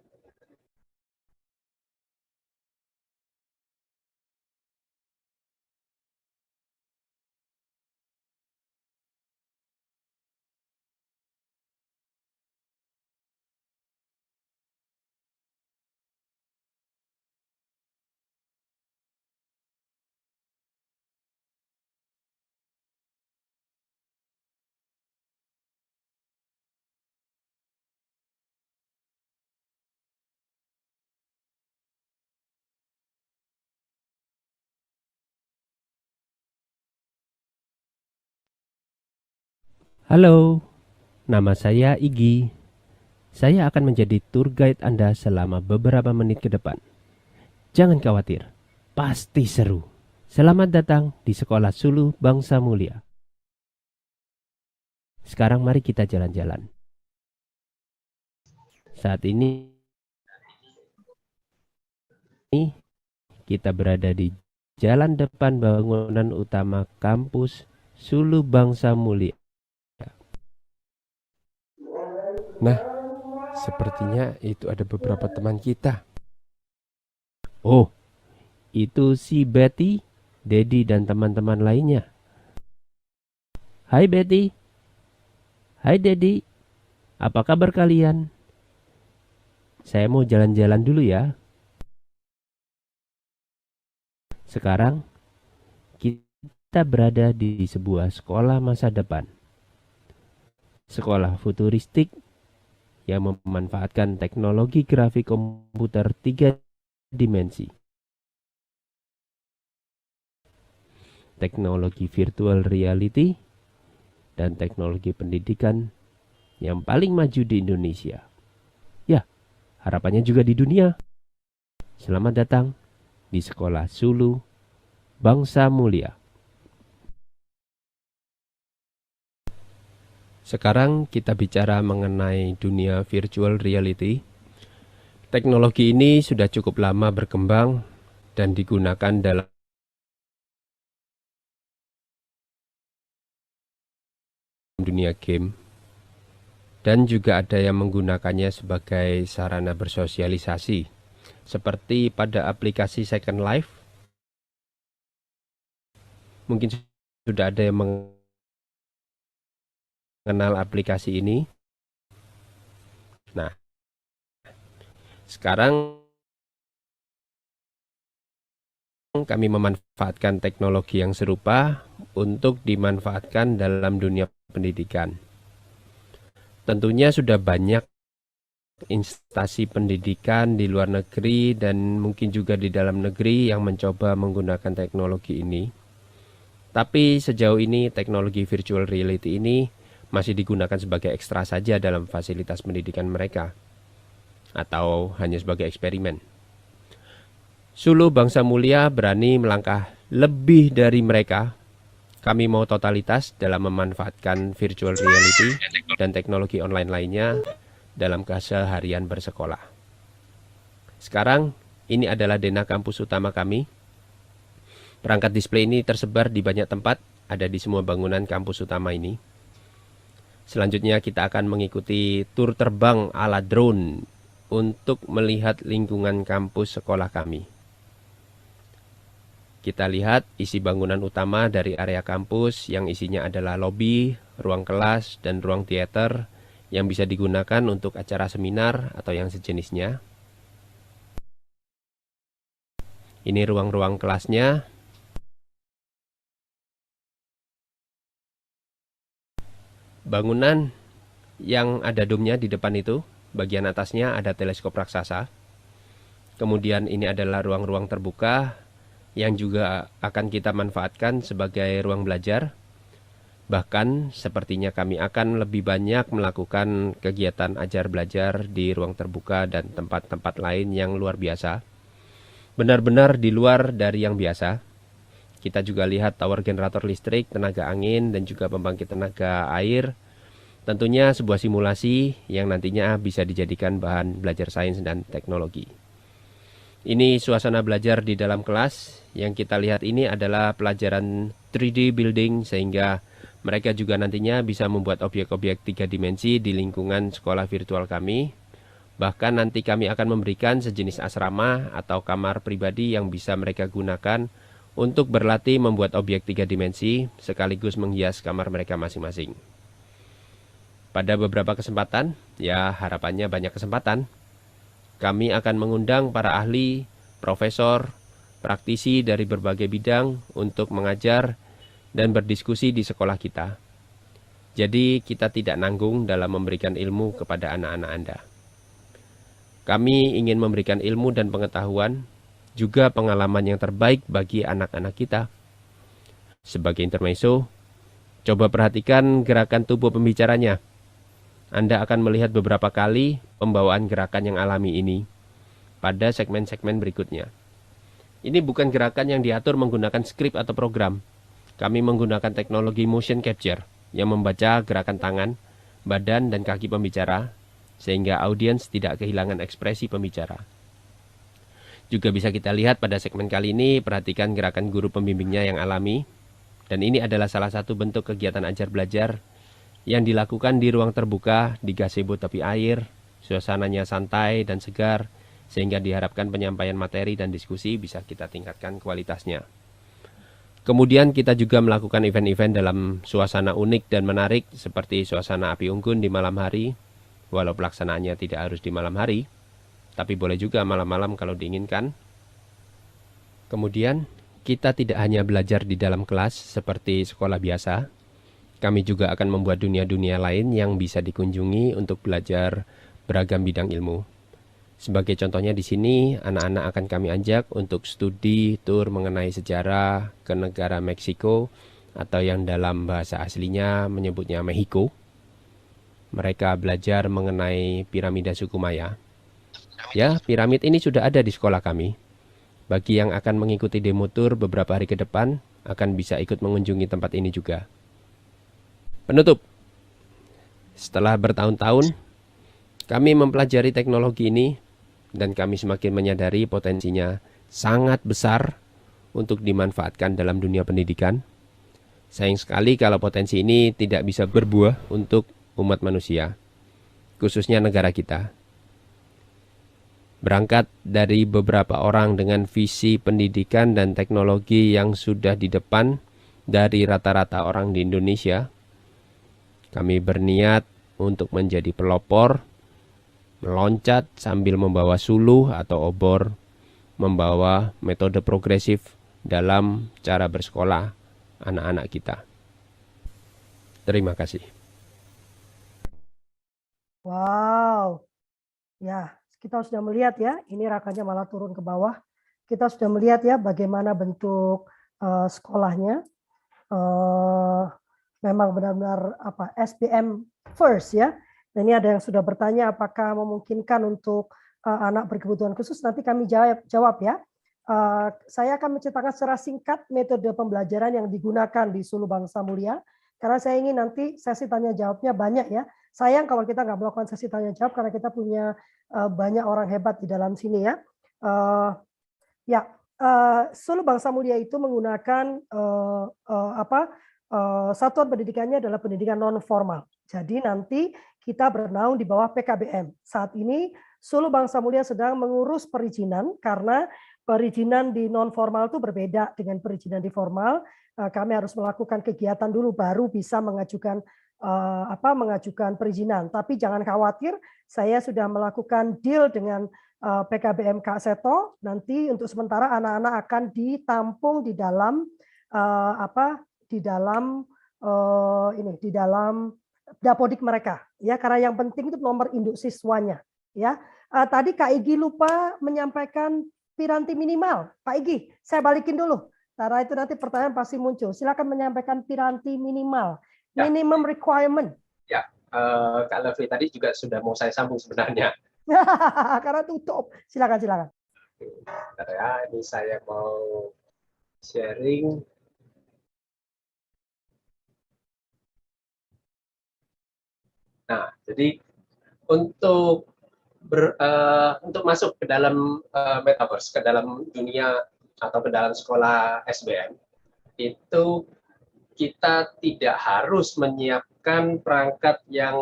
Halo, nama saya Igi. Saya akan menjadi tour guide Anda selama beberapa menit ke depan. Jangan khawatir, pasti seru. Selamat datang di Sekolah Suluh Bangsa Mulia. Sekarang mari kita jalan-jalan. Saat ini kita berada di jalan depan bangunan utama kampus Suluh Bangsa Mulia. Nah, sepertinya itu ada beberapa teman kita. Oh, itu si Betty, Dedi, dan teman-teman lainnya. Hai Betty. Hai Dedi. Apa kabar kalian? Saya mau jalan-jalan dulu ya. Sekarang kita berada di sebuah sekolah masa depan. Sekolah futuristik yang memanfaatkan teknologi grafik komputer 3 dimensi. Teknologi virtual reality dan teknologi pendidikan yang paling maju di Indonesia. Ya, harapannya juga di dunia. Selamat datang di Sekolah Suluh Bangsa Mulia. Sekarang kita bicara mengenai dunia virtual reality. Teknologi ini sudah cukup lama berkembang dan digunakan dalam dunia game. Dan juga ada yang menggunakannya sebagai sarana bersosialisasi. Seperti pada aplikasi Second Life. Mungkin sudah ada yang mengenal aplikasi ini. Nah, sekarang kami memanfaatkan teknologi yang serupa untuk dimanfaatkan dalam dunia pendidikan. Tentunya sudah banyak instansi pendidikan di luar negeri dan mungkin juga di dalam negeri yang mencoba menggunakan teknologi ini. Tapi sejauh ini teknologi virtual reality ini masih digunakan sebagai ekstra saja dalam fasilitas pendidikan mereka, atau hanya sebagai eksperimen. Suluh Bangsa Mulia berani melangkah lebih dari mereka. Kami mau totalitas dalam memanfaatkan virtual reality dan teknologi online lainnya dalam keseharian bersekolah. Sekarang, ini adalah denah kampus utama kami. Perangkat display ini tersebar di banyak tempat, ada di semua bangunan kampus utama ini. Selanjutnya kita akan mengikuti tur terbang ala drone untuk melihat lingkungan kampus sekolah kami. Kita lihat isi bangunan utama dari area kampus yang isinya adalah lobi, ruang kelas, dan ruang teater yang bisa digunakan untuk acara seminar atau yang sejenisnya. Ini ruang-ruang kelasnya. Bangunan yang ada dome-nya di depan itu, bagian atasnya ada teleskop raksasa. Kemudian ini adalah ruang-ruang terbuka yang juga akan kita manfaatkan sebagai ruang belajar. Bahkan sepertinya kami akan lebih banyak melakukan kegiatan ajar belajar di ruang terbuka dan tempat-tempat lain yang luar biasa. Benar-benar di luar dari yang biasa. Kita juga lihat tower generator listrik, tenaga angin, dan juga pembangkit tenaga air. Tentunya sebuah simulasi yang nantinya bisa dijadikan bahan belajar sains dan teknologi. Ini suasana belajar di dalam kelas. Yang kita lihat ini adalah pelajaran 3D building, sehingga mereka juga nantinya bisa membuat objek-objek 3 dimensi di lingkungan sekolah virtual kami. Bahkan nanti kami akan memberikan sejenis asrama atau kamar pribadi yang bisa mereka gunakan untuk berlatih membuat objek 3 dimensi sekaligus menghias kamar mereka masing-masing. Pada beberapa kesempatan, ya harapannya banyak kesempatan, kami akan mengundang para ahli, profesor, praktisi dari berbagai bidang untuk mengajar dan berdiskusi di sekolah kita. Jadi kita tidak nanggung dalam memberikan ilmu kepada anak-anak Anda. Kami ingin memberikan ilmu dan pengetahuan, juga pengalaman yang terbaik bagi anak-anak kita. Sebagai intermezzo, coba perhatikan gerakan tubuh pembicaranya. Anda akan melihat beberapa kali pembawaan gerakan yang alami ini pada segmen-segmen berikutnya. Ini bukan gerakan yang diatur menggunakan skrip atau program. Kami menggunakan teknologi motion capture yang membaca gerakan tangan, badan, dan kaki pembicara, sehingga audiens tidak kehilangan ekspresi pembicara. Juga bisa kita lihat pada segmen kali ini, perhatikan gerakan guru pembimbingnya yang alami. Dan ini adalah salah satu bentuk kegiatan ajar belajar yang dilakukan di ruang terbuka, di gazebo tepi air, suasananya santai dan segar, sehingga diharapkan penyampaian materi dan diskusi bisa kita tingkatkan kualitasnya. Kemudian kita juga melakukan event-event dalam suasana unik dan menarik, seperti suasana api unggun di malam hari, walau pelaksanaannya tidak harus di malam hari, tapi boleh juga malam-malam kalau diinginkan. Kemudian kita tidak hanya belajar di dalam kelas seperti sekolah biasa, kami juga akan membuat dunia-dunia lain yang bisa dikunjungi untuk belajar beragam bidang ilmu. Sebagai contohnya di sini, anak-anak akan kami ajak untuk studi tur mengenai sejarah ke negara Meksiko, atau yang dalam bahasa aslinya menyebutnya Mexico. Mereka belajar mengenai piramida suku Maya. Ya, piramid ini sudah ada di sekolah kami. Bagi yang akan mengikuti demo tur beberapa hari ke depan, akan bisa ikut mengunjungi tempat ini juga. Penutup, setelah bertahun-tahun, kami mempelajari teknologi ini dan kami semakin menyadari potensinya sangat besar untuk dimanfaatkan dalam dunia pendidikan. Sayang sekali kalau potensi ini tidak bisa berbuah untuk umat manusia, khususnya negara kita. Berangkat dari beberapa orang dengan visi pendidikan dan teknologi yang sudah di depan dari rata-rata orang di Indonesia, kami berniat untuk menjadi pelopor, meloncat sambil membawa suluh atau obor, membawa metode progresif dalam cara bersekolah anak-anak kita. Terima kasih. Wow, ya kita sudah melihat ya, ini rakannya malah turun ke bawah. Kita sudah melihat ya bagaimana bentuk sekolahnya. Memang benar-benar SBM first ya. Dan ini ada yang sudah bertanya apakah memungkinkan untuk anak berkebutuhan khusus. Nanti kami jawab ya. Saya akan menceritakan secara singkat metode pembelajaran yang digunakan di Suluh Bangsa Mulia. Karena saya ingin nanti sesi tanya jawabnya banyak ya. Sayang kalau kita nggak melakukan sesi tanya jawab karena kita punya banyak orang hebat di dalam sini ya. Suluh Bangsa Mulia itu menggunakan satuan pendidikannya adalah pendidikan non formal. Jadi nanti kita bernaung di bawah PKBM. Saat ini Suluh Bangsa Mulia sedang mengurus perizinan karena perizinan di non formal itu berbeda dengan perizinan di formal. Kami harus melakukan kegiatan dulu baru bisa mengajukan perizinan. Tapi jangan khawatir, saya sudah melakukan deal dengan PKBM Kak Seto. Nanti untuk sementara anak-anak akan ditampung di dalam di dalam dapodik mereka ya, karena yang penting itu nomor induk siswanya ya. Tadi Kak Igi lupa menyampaikan piranti minimal. Pak Igi, saya balikin dulu. Karena itu nanti pertanyaan pasti muncul. Silakan menyampaikan piranti minimal, minimum requirement. Ya, Kak Lovely tadi juga sudah mau saya sambung sebenarnya. Karena tutup. Silakan. Bentar ya, ini saya mau sharing. Nah, jadi untuk masuk ke dalam metaverse, ke dalam dunia atau ke dalam sekolah SBM, itu kita tidak harus menyiapkan perangkat yang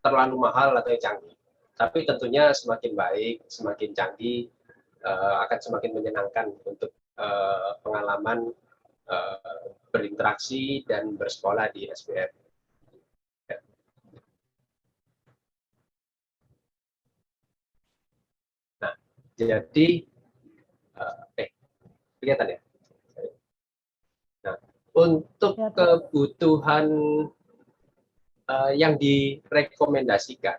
terlalu mahal atau yang canggih. Tapi tentunya semakin baik, semakin canggih, akan semakin menyenangkan untuk pengalaman berinteraksi dan bersekolah di SBM. Nah, jadi kelihatan ya. Nah, untuk kebutuhan yang direkomendasikan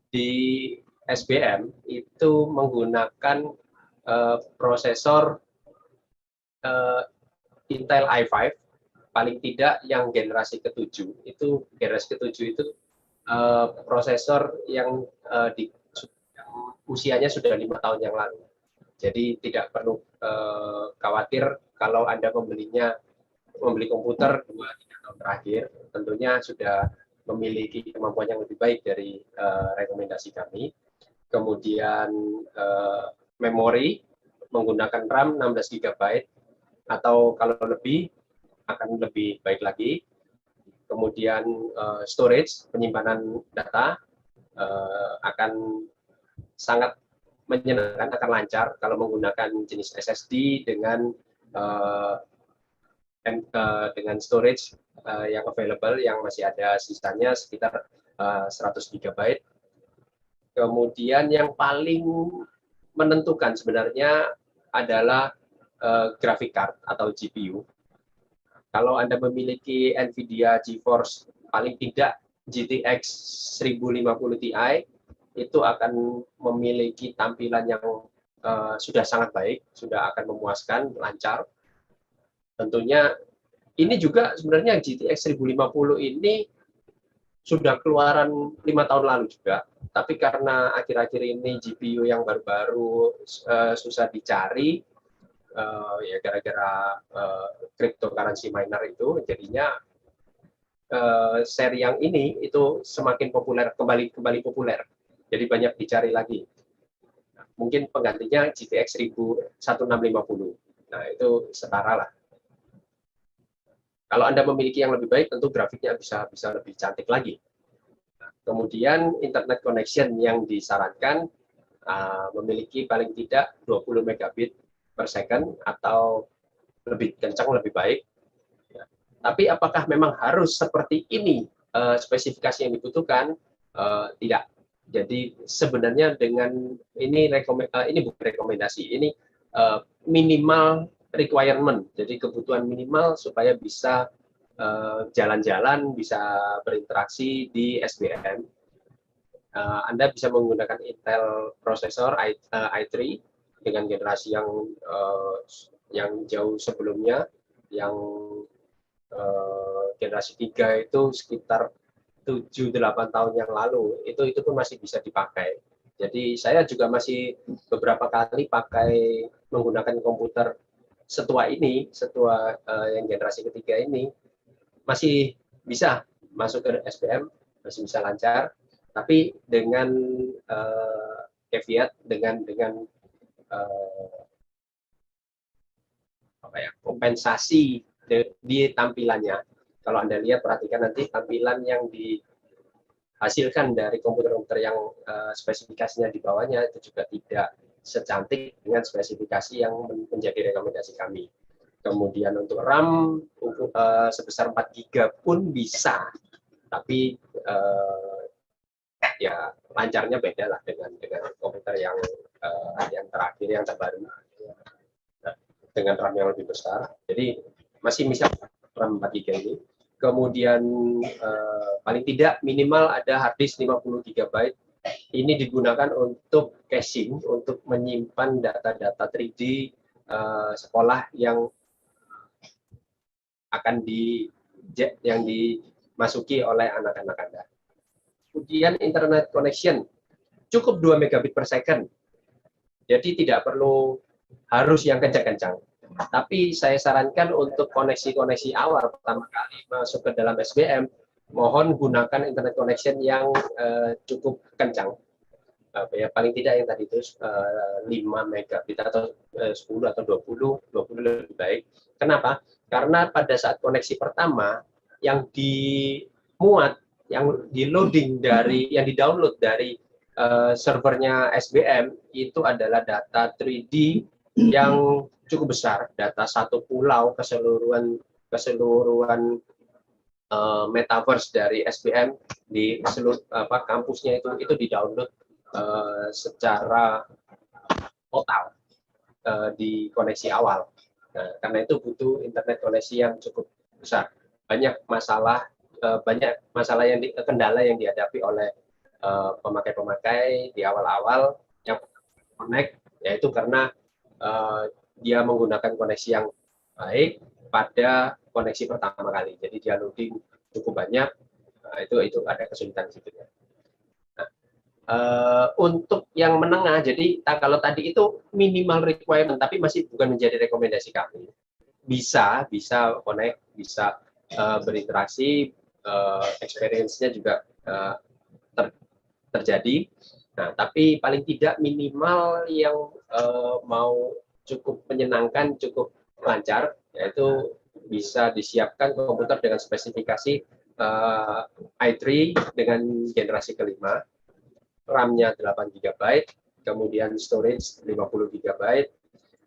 di SBM itu menggunakan prosesor Intel i5, paling tidak yang generasi ke-7. Itu generasi ke-7 itu prosesor yang usianya sudah 5 tahun yang lalu. Jadi tidak perlu khawatir kalau Anda membeli komputer 2-3 tahun terakhir, tentunya sudah memiliki kemampuan yang lebih baik dari rekomendasi kami. Kemudian memori menggunakan RAM 16 GB atau kalau lebih akan lebih baik lagi. Kemudian storage, penyimpanan data akan sangat menyenangkan, akan lancar kalau menggunakan jenis SSD dengan storage yang available, yang masih ada sisanya sekitar 100 GB. Kemudian yang paling menentukan sebenarnya adalah graphic card atau GPU. Kalau Anda memiliki NVIDIA GeForce paling tidak GTX 1050 Ti, itu akan memiliki tampilan yang sudah sangat baik, sudah akan memuaskan, lancar. Tentunya ini juga sebenarnya GTX 1050 ini sudah keluaran 5 tahun lalu juga, tapi karena akhir-akhir ini GPU yang baru-baru susah dicari, ya gara-gara cryptocurrency miner itu, jadinya seri yang ini itu semakin populer, kembali populer. Jadi banyak dicari lagi. Mungkin penggantinya GTX 1650. Nah, itu setara lah. Kalau Anda memiliki yang lebih baik, tentu grafiknya bisa lebih cantik lagi. Nah, kemudian internet connection yang disarankan memiliki paling tidak 20 megabit per second atau lebih kencang, lebih baik. Ya. Tapi apakah memang harus seperti ini spesifikasi yang dibutuhkan? Tidak. Jadi sebenarnya dengan ini bukan rekomendasi, ini minimal requirement, jadi kebutuhan minimal supaya bisa jalan-jalan, bisa berinteraksi di SBM. Anda bisa menggunakan Intel prosesor i3 dengan generasi yang jauh sebelumnya, yang generasi 3 itu sekitar 7-8 tahun yang lalu, itu pun masih bisa dipakai. Jadi saya juga masih beberapa kali pakai menggunakan komputer setua yang generasi ketiga ini, masih bisa masuk ke SBM, masih bisa lancar, tapi dengan caveat, dengan kompensasi di tampilannya. Kalau Anda lihat, perhatikan nanti tampilan yang dihasilkan dari komputer-komputer yang spesifikasinya di bawahnya itu juga tidak secantik dengan spesifikasi yang menjadi rekomendasi kami. Kemudian untuk RAM sebesar 4 GB pun bisa, tapi ya lancarnya beda lah dengan komputer yang terakhir, yang terbaru, dengan RAM yang lebih besar. Jadi masih bisa RAM 4 GB ini. Kemudian paling tidak minimal ada hard disk 50 GB. Ini digunakan untuk caching, untuk menyimpan data-data 3D sekolah yang akan dimasuki oleh anak-anak Anda. Kemudian internet connection cukup 2 megabit per second. Jadi tidak perlu harus yang kencang-kencang. Tapi saya sarankan untuk koneksi-koneksi awal pertama kali masuk ke dalam SBM, mohon gunakan internet connection yang cukup kencang. Ya, paling tidak yang tadi itu 5 megabit atau 10 atau 20 lebih baik. Kenapa? Karena pada saat koneksi pertama yang dimuat, yang di-download dari servernya SBM itu adalah data 3D yang cukup besar, data satu pulau keseluruhan metaverse dari SBM di seluruh kampusnya itu di-download secara total di koneksi awal. Nah, karena itu butuh internet koneksi yang cukup besar. Banyak masalah kendala yang dihadapi oleh pemakai-pemakai di awal-awal yang connect, yaitu karena dia menggunakan koneksi yang baik pada koneksi pertama kali. Jadi dia loading cukup banyak, itu ada kesulitan di situ. Untuk yang menengah, jadi kalau tadi itu minimal requirement, tapi masih bukan menjadi rekomendasi kami. Bisa connect, bisa berinteraksi, experience-nya juga terjadi. Nah, tapi paling tidak minimal yang mau cukup menyenangkan, cukup lancar, yaitu bisa disiapkan komputer dengan spesifikasi i3 dengan generasi kelima, RAM-nya 8 GB, kemudian storage 50 GB.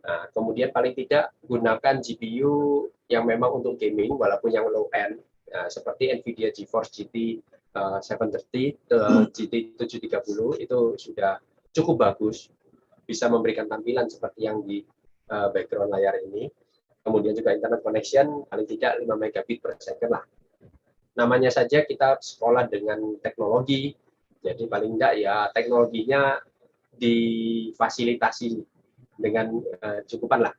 Nah, kemudian paling tidak gunakan GPU yang memang untuk gaming, walaupun yang low end, seperti NVIDIA GeForce GT 730, GT 730 itu sudah cukup bagus, bisa memberikan tampilan seperti yang di background layar ini. Kemudian juga internet connection paling tidak 5 megabit per second lah. Namanya saja kita sekolah dengan teknologi, jadi paling tidak ya teknologinya difasilitasi dengan cukupan lah.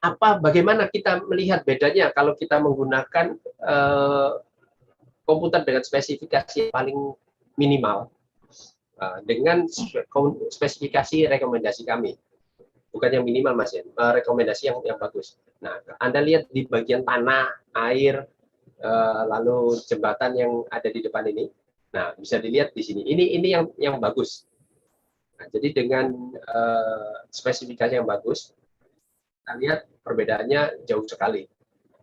Nah, bagaimana kita melihat bedanya kalau kita menggunakan komputer dengan spesifikasi paling minimal dengan spesifikasi rekomendasi kami? Bukan yang minimal, Mas, ya, rekomendasi yang bagus. Nah, Anda lihat di bagian tanah, air, lalu jembatan yang ada di depan ini. Nah, bisa dilihat di sini. Ini yang bagus. Nah, jadi dengan spesifikasi yang bagus, kita lihat perbedaannya jauh sekali.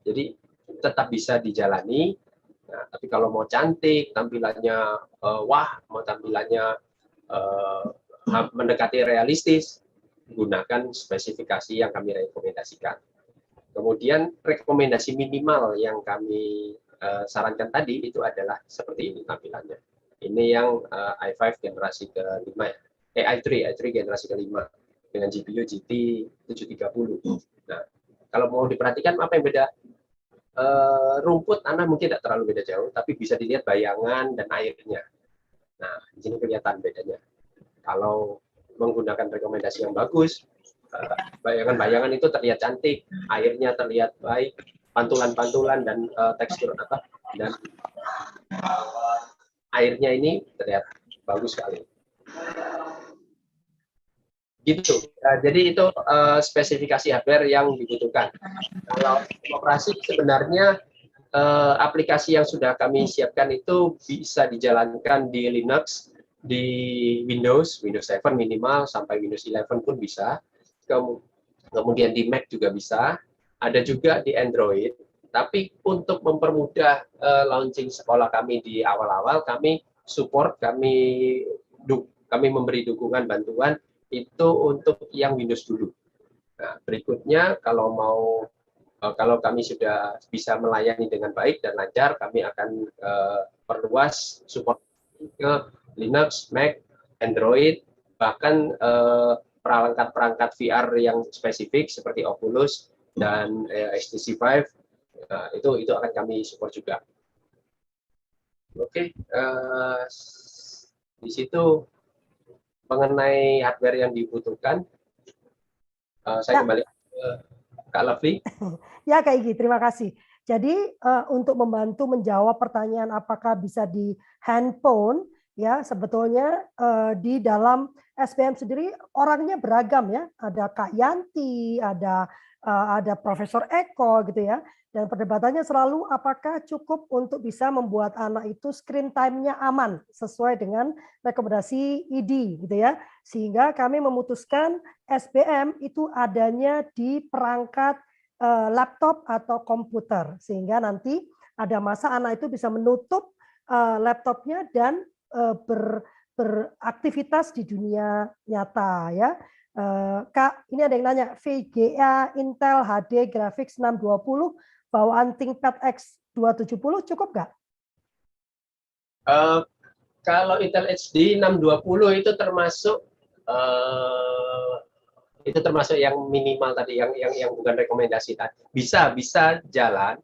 Jadi tetap bisa dijalani. Nah, tapi kalau mau cantik, tampilannya mau tampilannya mendekati realistis, gunakan spesifikasi yang kami rekomendasikan. Kemudian rekomendasi minimal yang kami sarankan tadi itu adalah seperti ini tampilannya. Ini yang i5 generasi ke-5 ya. i3 generasi kelima dengan GPU GT 730. Nah, kalau mau diperhatikan apa yang beda? Rumput tanah mungkin tidak terlalu beda jauh, tapi bisa dilihat bayangan dan airnya. Nah, di sini kelihatan bedanya. Kalau menggunakan rekomendasi yang bagus, bayangan-bayangan itu terlihat cantik, airnya terlihat baik, pantulan-pantulan dan tekstur apa dan airnya ini terlihat bagus sekali. Gitu. Jadi itu spesifikasi hardware yang dibutuhkan. Kalau operasi sebenarnya aplikasi yang sudah kami siapkan itu bisa dijalankan di Linux, di Windows 7 minimal sampai Windows 11 pun bisa. Kemudian di Mac juga bisa. Ada juga di Android. Tapi untuk mempermudah launching sekolah kami di awal-awal, kami support, kami memberi dukungan bantuan itu untuk yang Windows dulu. Nah, berikutnya kalau kami sudah bisa melayani dengan baik dan lancar, kami akan perluas support ke Linux, Mac, Android, bahkan perangkat-perangkat VR yang spesifik seperti Oculus dan HTC Vive, itu akan kami support juga. Oke, di situ mengenai hardware yang dibutuhkan, saya kembali ke Kak Lovely. Ya, Kak Igi, terima kasih. Jadi untuk membantu menjawab pertanyaan apakah bisa di handphone, ya sebetulnya di dalam SPM sendiri orangnya beragam ya. Ada Kak Yanti, ada Profesor Eko gitu ya. Dan perdebatannya selalu apakah cukup untuk bisa membuat anak itu screen time-nya aman sesuai dengan rekomendasi ID gitu ya. Sehingga kami memutuskan SPM itu adanya di perangkat laptop atau komputer, sehingga nanti ada masa anak itu bisa menutup laptopnya dan beraktivitas di dunia nyata ya. Kak, ini ada yang nanya, VGA Intel HD Graphics 620 bawaan ThinkPad X 270 cukup nggak? Kalau Intel HD 620 itu termasuk yang minimal tadi, yang bukan rekomendasi tadi. Bisa jalan,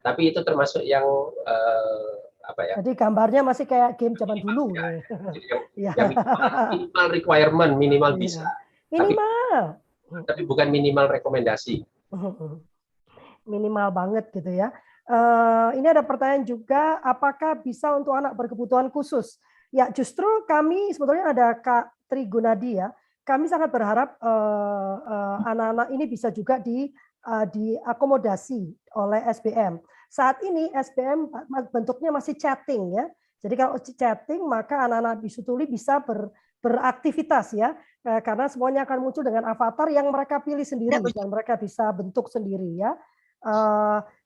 tapi itu termasuk yang apa ya? Jadi gambarnya masih kayak game zaman dulu. Yang minimal requirement, minimal bisa. Minimal. Tapi bukan minimal rekomendasi. Minimal banget gitu ya. Ini ada pertanyaan juga, apakah bisa untuk anak berkebutuhan khusus? Ya, justru kami sebetulnya ada Kak Tri Gunadi ya. Kami sangat berharap anak-anak ini bisa juga diakomodasi oleh SBM. Saat ini SBM bentuknya masih chatting ya. Jadi kalau chatting maka anak-anak bisu tuli bisa beraktivitas ya, karena semuanya akan muncul dengan avatar yang mereka pilih sendiri dan mereka bisa bentuk sendiri ya.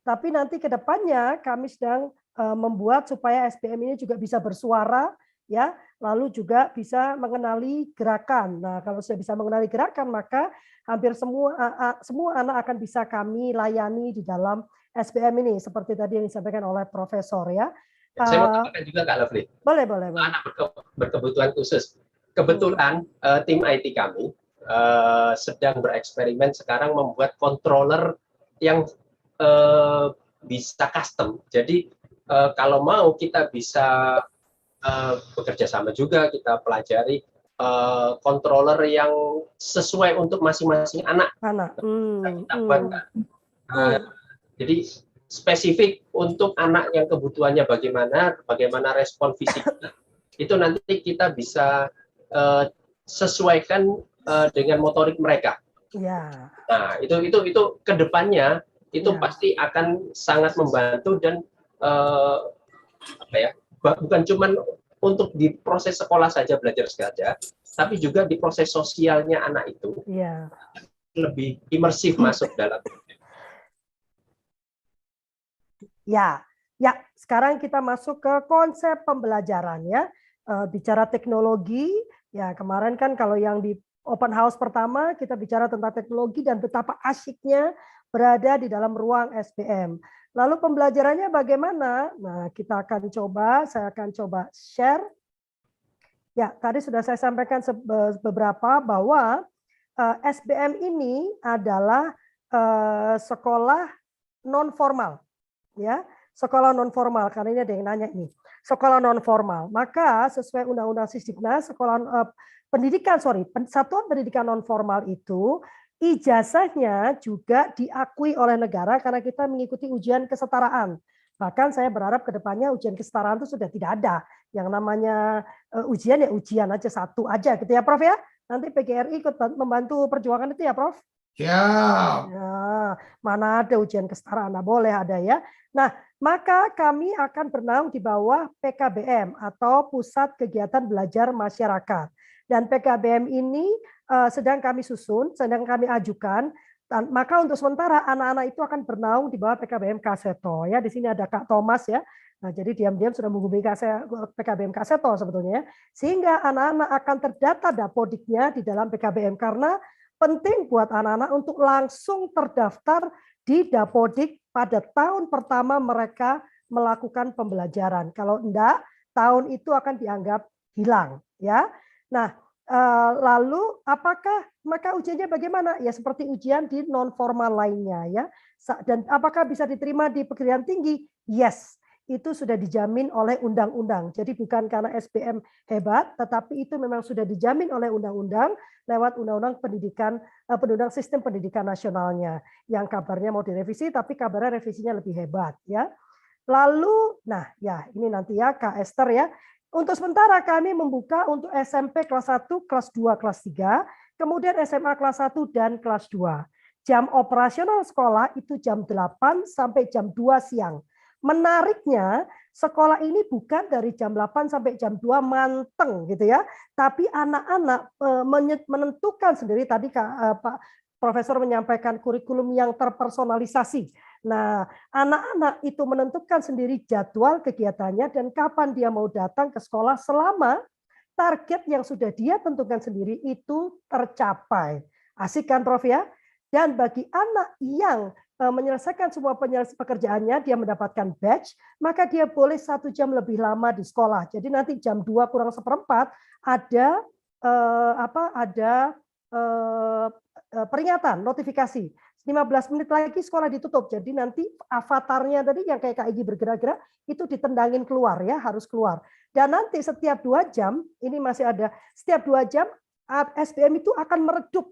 Tapi nanti ke depannya kami sedang membuat supaya SBM ini juga bisa bersuara ya, lalu juga bisa mengenali gerakan. Nah, kalau sudah bisa mengenali gerakan maka hampir semua anak akan bisa kami layani di dalam SBM ini seperti tadi yang disampaikan oleh Profesor ya. Saya mau tambahkan juga Kak Lovely. Boleh. Anak berkebutuhan khusus. Kebetulan tim IT kami sedang bereksperimen sekarang membuat controller yang bisa custom. Jadi kalau mau kita bisa bekerja sama juga, kita pelajari controller yang sesuai untuk masing-masing anak. Kita buatkan. Jadi spesifik untuk anak yang kebutuhannya bagaimana respon fisiknya, itu nanti kita bisa sesuaikan dengan motorik mereka. Ya. Nah, itu kedepannya itu pasti akan sangat membantu dan bukan cuma untuk di proses sekolah saja belajar saja, tapi juga di proses sosialnya anak itu lebih imersif masuk dalam. Ya, sekarang kita masuk ke konsep pembelajaran ya. Bicara teknologi, ya kemarin kan kalau yang di open house pertama kita bicara tentang teknologi dan betapa asyiknya berada di dalam ruang SBM. Lalu pembelajarannya bagaimana? Nah, saya akan coba share Ya, tadi sudah saya sampaikan beberapa bahwa SBM ini adalah sekolah non formal, ya, sekolah non formal. Karena ini ada yang nanya ini, sekolah non formal. Maka sesuai Undang-Undang Sisdiknas, satuan pendidikan non formal itu ijazahnya juga diakui oleh negara karena kita mengikuti ujian kesetaraan. Bahkan saya berharap ke depannya ujian kesetaraan itu sudah tidak ada. Yang namanya ujian ya ujian aja, satu aja gitu ya Prof ya. Nanti PGRI ikut membantu perjuangan itu ya Prof. Siap. Ya, mana ada ujian kesetaraan, nah, boleh ada ya. Nah, maka kami akan bernaung di bawah PKBM atau Pusat Kegiatan Belajar Masyarakat. Dan PKBM ini sedang kami susun, sedang kami ajukan. Maka untuk sementara anak-anak itu akan bernaung di bawah PKBM Kaseto ya. Di sini ada Kak Thomas ya. Nah, jadi diam-diam sudah menghubungi PKBM Kaseto sebetulnya. Sehingga anak-anak akan terdata dapodiknya di dalam PKBM karena penting buat anak-anak untuk langsung terdaftar di dapodik pada tahun pertama mereka melakukan pembelajaran. Kalau enggak, tahun itu akan dianggap hilang ya. Nah, lalu apakah maka ujiannya bagaimana? Ya seperti ujian di non formal lainnya ya. Dan apakah bisa diterima di perguruan tinggi? Yes, itu sudah dijamin oleh undang-undang. Jadi bukan karena SBM hebat, tetapi itu memang sudah dijamin oleh undang-undang lewat undang-undang undang sistem pendidikan nasionalnya. Yang kabarnya mau direvisi, tapi kabarnya revisinya lebih hebat ya. Lalu, nah ya ini nanti ya Kak Esther ya. Untuk sementara kami membuka untuk SMP kelas 1, kelas 2, kelas 3, kemudian SMA kelas 1 dan kelas 2. Jam operasional sekolah itu jam 8 sampai jam 2 siang. Menariknya, sekolah ini bukan dari jam 8 sampai jam 2 manteng gitu ya, tapi anak-anak menentukan sendiri tadi Pak Profesor menyampaikan kurikulum yang terpersonalisasi. Nah, anak-anak itu menentukan sendiri jadwal kegiatannya dan kapan dia mau datang ke sekolah selama target yang sudah dia tentukan sendiri itu tercapai. Asik kan Prof ya? Dan bagi anak yang menyelesaikan semua pekerjaannya, dia mendapatkan badge, maka dia boleh 1 jam lebih lama di sekolah. Jadi nanti jam 2 kurang seperempat ada peringatan, notifikasi. 15 menit lagi sekolah ditutup. Jadi nanti avatarnya tadi yang kayak Kak Igi bergerak-gerak itu ditendangin keluar ya, harus keluar. Dan nanti setiap 2 jam, ini masih ada, setiap 2 jam SBM itu akan meredup.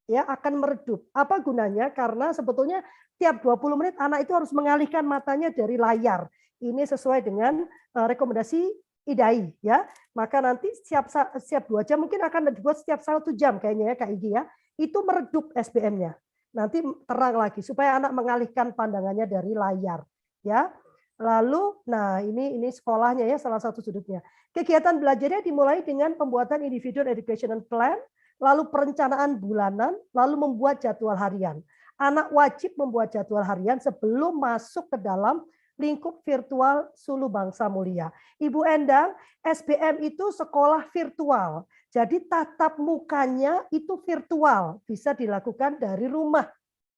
Ya, akan meredup. Apa gunanya? Karena sebetulnya tiap 20 menit anak itu harus mengalihkan matanya dari layar. Ini sesuai dengan rekomendasi IDAI ya. Maka nanti setiap 2 jam mungkin akan dibuat setiap 1 jam kayaknya ya Kak Igi ya. Itu meredup SBM-nya. Nanti terang lagi supaya anak mengalihkan pandangannya dari layar ya. Lalu nah ini sekolahnya ya salah satu sudutnya. Kegiatan belajarnya dimulai dengan pembuatan individual education plan, lalu perencanaan bulanan, lalu membuat jadwal harian. Anak wajib membuat jadwal harian sebelum masuk ke dalam lingkup virtual Suluh Bangsa Mulia. Ibu Endang, SBM itu sekolah virtual. Jadi tatap mukanya itu virtual, bisa dilakukan dari rumah.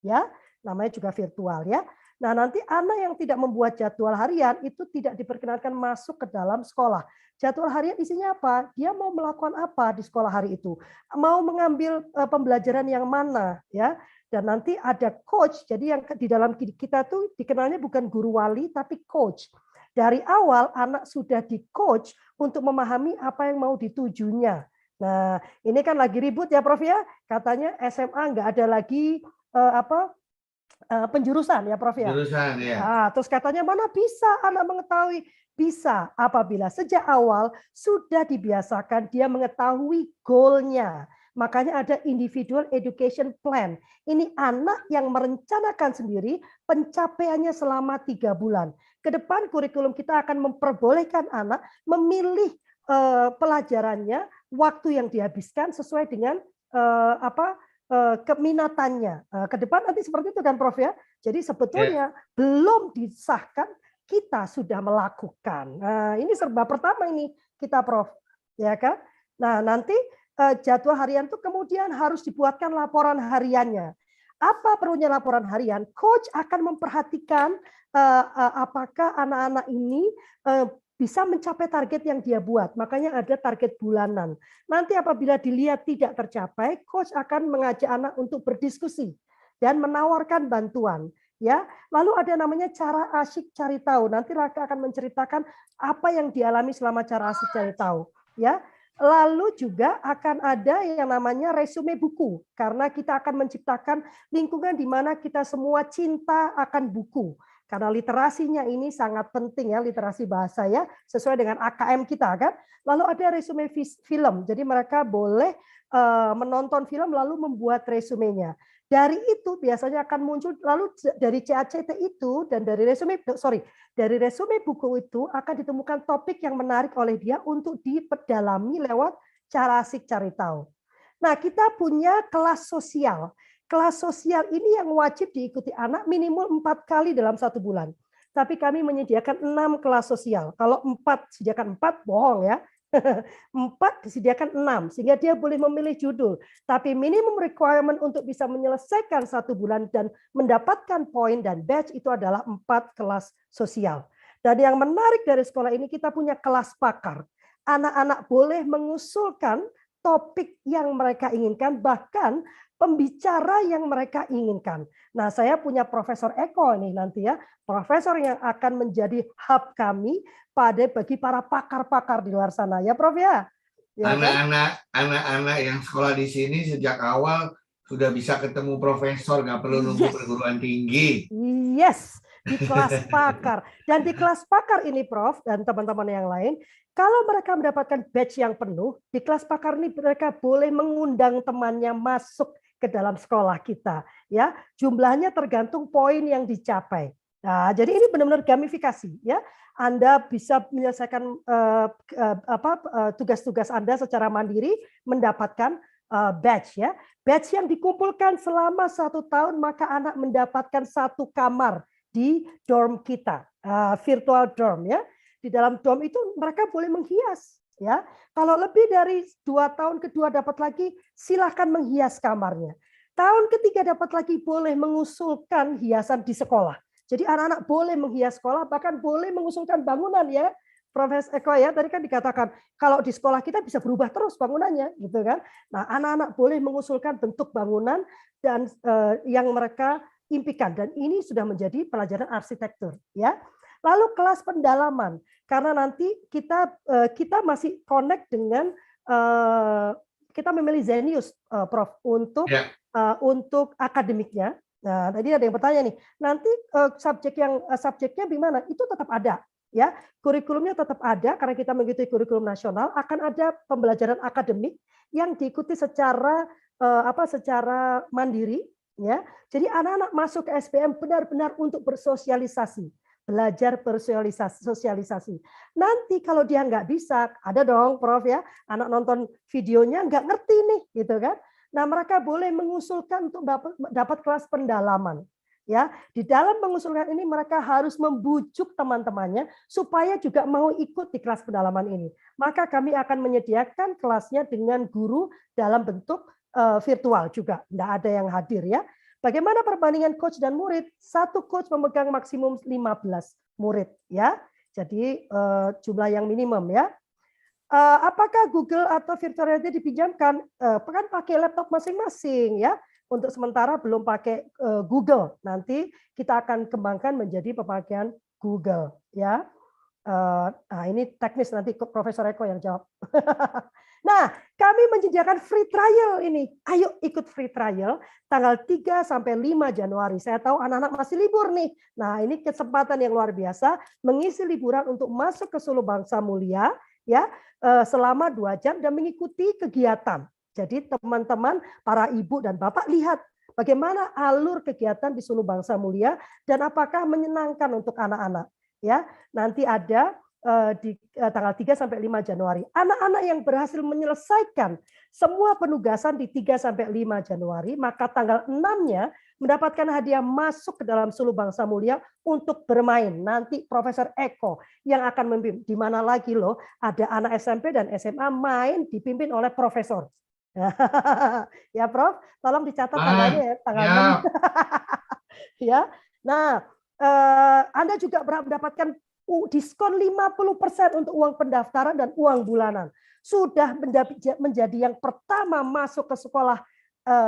Ya, namanya juga virtual ya. Nah, nanti anak yang tidak membuat jadwal harian itu tidak diperkenankan masuk ke dalam sekolah. Jadwal harian isinya apa? Dia mau melakukan apa di sekolah hari itu? Mau mengambil pembelajaran yang mana ya? Dan nanti ada coach. Jadi yang di dalam kita tuh dikenalnya bukan guru wali tapi coach. Dari awal anak sudah di coach untuk memahami apa yang mau ditujunya. Nah, ini kan lagi ribut ya Prof ya. Katanya SMA nggak ada lagi penjurusan ya Prof ya. Jurusan ya. Nah, terus katanya mana bisa anak mengetahui? Bisa apabila sejak awal sudah dibiasakan dia mengetahui goalnya. Makanya ada individual education plan. Ini anak yang merencanakan sendiri pencapaiannya selama 3 bulan. Ke depan kurikulum kita akan memperbolehkan anak memilih pelajarannya, waktu yang dihabiskan sesuai dengan keminatannya. Ke depan nanti seperti itu kan Prof ya. Jadi sebetulnya belum disahkan kita sudah melakukan. Nah, ini serba pertama ini kita Prof. Ya kan? Nah, nanti jadwal harian itu kemudian harus dibuatkan laporan hariannya. Apa perlunya laporan harian? Coach akan memperhatikan apakah anak-anak ini bisa mencapai target yang dia buat. Makanya ada target bulanan. Nanti apabila dilihat tidak tercapai, coach akan mengajak anak untuk berdiskusi dan menawarkan bantuan. Ya, lalu ada namanya cara asyik cari tahu. Nanti Raka akan menceritakan apa yang dialami selama cara asyik cari tahu. Ya, lalu juga akan ada yang namanya resume buku, karena kita akan menciptakan lingkungan di mana kita semua cinta akan buku. Karena literasinya ini sangat penting ya, literasi bahasa ya, sesuai dengan AKM kita kan. Lalu ada resume film, jadi mereka boleh menonton film lalu membuat resumenya. Dari itu biasanya akan muncul, lalu dari CACT itu dan dari resume buku itu akan ditemukan topik yang menarik oleh dia untuk diperdalami lewat cara asik cari tahu. Nah, kita punya kelas sosial. Kelas sosial ini yang wajib diikuti anak minimal 4 kali dalam 1 bulan. Tapi kami menyediakan 6 kelas sosial. Kalau 4 disediakan 4, bohong ya. 4 disediakan 6, sehingga dia boleh memilih judul. Tapi minimum requirement untuk bisa menyelesaikan 1 bulan dan mendapatkan poin dan badge itu adalah 4 kelas sosial. Dan yang menarik dari sekolah ini, kita punya kelas pakar. Anak-anak boleh mengusulkan topik yang mereka inginkan, bahkan pembicara yang mereka inginkan. Nah, saya punya Profesor Eko nih nanti ya, profesor yang akan menjadi hub kami bagi para pakar-pakar di luar sana ya, Prof ya. Anak-anak yang sekolah di sini sejak awal sudah bisa ketemu profesor, nggak perlu nunggu perguruan tinggi. Yes, di kelas pakar. Dan di kelas pakar ini, Prof, dan teman-teman yang lain, kalau mereka mendapatkan badge yang penuh, di kelas pakar ini mereka boleh mengundang temannya masuk ke dalam sekolah kita. Ya, jumlahnya tergantung poin yang dicapai. Nah, jadi ini benar-benar gamifikasi. Ya, Anda bisa menyelesaikan tugas-tugas Anda secara mandiri, mendapatkan badge ya. Badge yang dikumpulkan selama 1 tahun, maka anak mendapatkan 1 kamar di dorm kita, virtual dorm ya. Di dalam dorm itu mereka boleh menghias ya. Kalau lebih dari 2 tahun kedua dapat lagi, silahkan menghias kamarnya. Tahun ketiga dapat lagi, boleh mengusulkan hiasan di sekolah. Jadi anak-anak boleh menghias sekolah, bahkan boleh mengusulkan bangunan ya. Profesor Eko ya, tadi kan dikatakan kalau di sekolah kita bisa berubah terus bangunannya, gitu kan? Nah, anak-anak boleh mengusulkan bentuk bangunan dan yang mereka impikan, dan ini sudah menjadi pelajaran arsitektur, ya. Lalu kelas pendalaman, karena nanti kita masih connect dengan kita memilih Zenius, Prof, untuk akademiknya. Nah, tadi ada yang bertanya nih, nanti subjeknya gimana? Itu tetap ada. Ya, kurikulumnya tetap ada karena kita mengikuti kurikulum nasional. Akan ada pembelajaran akademik yang diikuti secara mandiri. Ya, jadi anak-anak masuk ke SBM benar-benar untuk bersosialisasi, belajar bersosialisasi. Nanti kalau dia nggak bisa, ada dong, Prof ya, anak nonton videonya nggak ngerti nih, gitu kan? Nah, mereka boleh mengusulkan untuk dapat kelas pendalaman. Ya, di dalam mengusulkan ini mereka harus membujuk teman-temannya supaya juga mau ikut di kelas pendalaman ini. Maka kami akan menyediakan kelasnya dengan guru dalam bentuk virtual juga, tidak ada yang hadir ya. Bagaimana perbandingan coach dan murid? 1 coach memegang maksimum 15 murid ya. Jadi jumlah yang minimum ya. Apakah Google atau virtual reality dipinjamkan? Kan pakai laptop masing-masing ya. Untuk sementara belum pakai Google. Nanti kita akan kembangkan menjadi pemakaian Google ya. Nah, ini teknis, nanti Profesor Eko yang jawab. Nah, kami menyediakan free trial ini. Ayo ikut free trial tanggal 3 sampai 5 Januari. Saya tahu anak-anak masih libur nih. Nah, ini kesempatan yang luar biasa mengisi liburan untuk masuk ke Suluh Bangsa Mulia ya, selama 2 jam dan mengikuti kegiatan. Jadi teman-teman, para ibu dan bapak, lihat bagaimana alur kegiatan di Suluh Bangsa Mulia dan apakah menyenangkan untuk anak-anak. Ya, nanti ada di tanggal 3 sampai 5 Januari. Anak-anak yang berhasil menyelesaikan semua penugasan di 3 sampai 5 Januari, maka tanggal 6-nya mendapatkan hadiah masuk ke dalam Suluh Bangsa Mulia untuk bermain. Nanti Profesor Eko yang akan memimpin. Di mana lagi loh, ada anak SMP dan SMA main dipimpin oleh profesor. Ya, Prof, tolong dicatat tanggalnya ya, tanggal 6. Ya. Nah, Anda juga berhak mendapatkan diskon 50% untuk uang pendaftaran dan uang bulanan. Sudah menjadi yang pertama masuk ke sekolah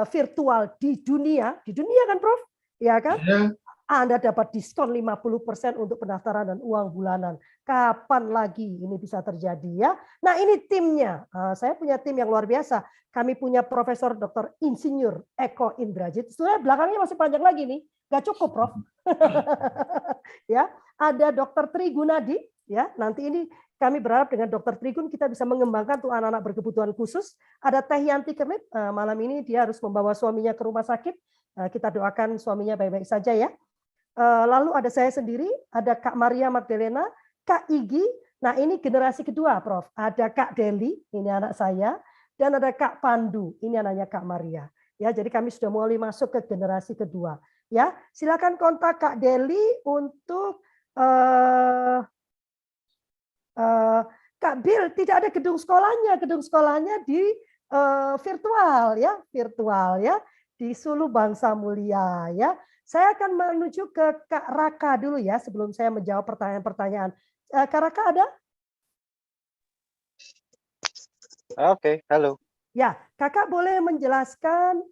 virtual di dunia kan Prof? Ya kan? Ya. Anda dapat diskon 50% untuk pendaftaran dan uang bulanan. Kapan lagi ini bisa terjadi ya? Nah, ini timnya. Saya punya tim yang luar biasa. Kami punya Profesor Dr. Insinyur Eko Indrajit. Sebenarnya belakangnya masih panjang lagi nih. Gak cukup, Prof. Ya, ada Dr. Tri Gunadi. Ya, nanti ini kami berharap dengan Dr. Trigun kita bisa mengembangkan tuh anak-anak berkebutuhan khusus. Ada Teh Yanti Kermit. Malam ini dia harus membawa suaminya ke rumah sakit. Kita doakan suaminya baik-baik saja ya. Lalu ada saya sendiri, ada Kak Maria Magdalena, Kak Igi. Nah, ini generasi kedua, Prof. Ada Kak Deli, ini anak saya, dan ada Kak Pandu, ini anaknya Kak Maria. Ya, jadi kami sudah mulai masuk ke generasi kedua. Ya, silakan kontak Kak Deli untuk Kak Bill. Tidak ada gedung sekolahnya di virtual ya, di Suluh Bangsa Mulia ya. Saya akan menuju ke Kak Raka dulu ya sebelum saya menjawab pertanyaan-pertanyaan. Kak Raka ada? Oke, halo. Ya, Kakak boleh menjelaskan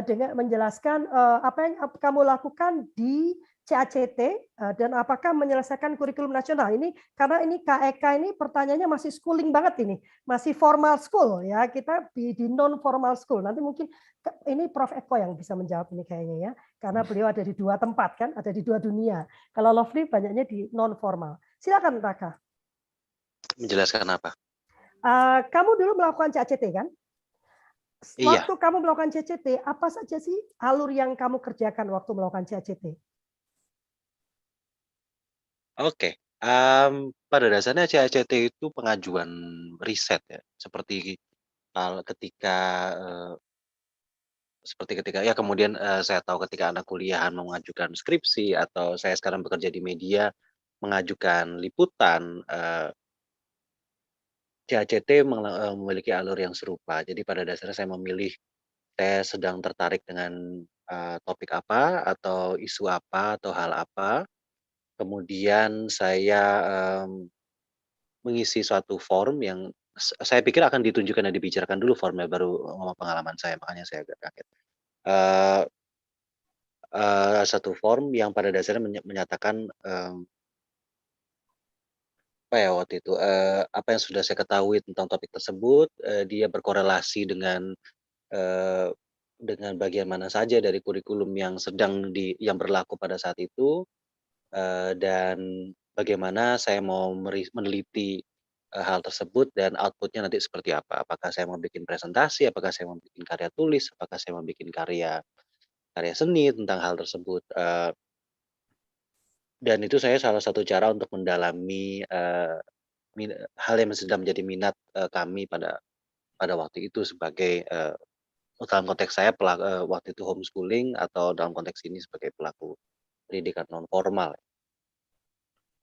dengan menjelaskan apa yang kamu lakukan di CACT dan apakah menyelesaikan kurikulum nasional ini, karena ini KEK ini pertanyaannya masih schooling banget ini, masih formal school ya, kita di non formal school. Nanti mungkin ini Prof Eko yang bisa menjawab ini kayaknya ya, karena beliau ada di dua tempat kan, ada di dua dunia. Kalau Lovely banyaknya di non formal. Silakan Raka. Menjelaskan apa? Kamu dulu melakukan CACT kan? Iya. Waktu kamu melakukan CACT, apa saja sih alur yang kamu kerjakan waktu melakukan CACT? Oke. Pada dasarnya CACT itu pengajuan riset ya. Seperti ketika ya kemudian saya tahu ketika anak kuliahan mengajukan skripsi atau saya sekarang bekerja di media mengajukan liputan, CACT memiliki alur yang serupa. Jadi pada dasarnya saya sedang tertarik dengan topik apa atau isu apa atau hal apa. Kemudian saya mengisi suatu form yang saya pikir akan ditunjukkan dan dibicarakan dulu formnya baru ngomong pengalaman saya, makanya saya agak kaget. Satu form yang pada dasarnya menyatakan apa ya waktu itu, apa yang sudah saya ketahui tentang topik tersebut, dia berkorelasi dengan bagian mana saja dari kurikulum yang yang berlaku pada saat itu. Dan bagaimana saya mau meneliti hal tersebut dan outputnya nanti seperti apa. Apakah saya mau bikin presentasi, apakah saya mau bikin karya tulis, apakah saya mau bikin karya seni tentang hal tersebut. Dan itu saya salah satu cara untuk mendalami hal yang sedang menjadi minat kami pada waktu itu sebagai dalam konteks saya waktu itu homeschooling atau dalam konteks ini sebagai pelaku pendidikan non formal.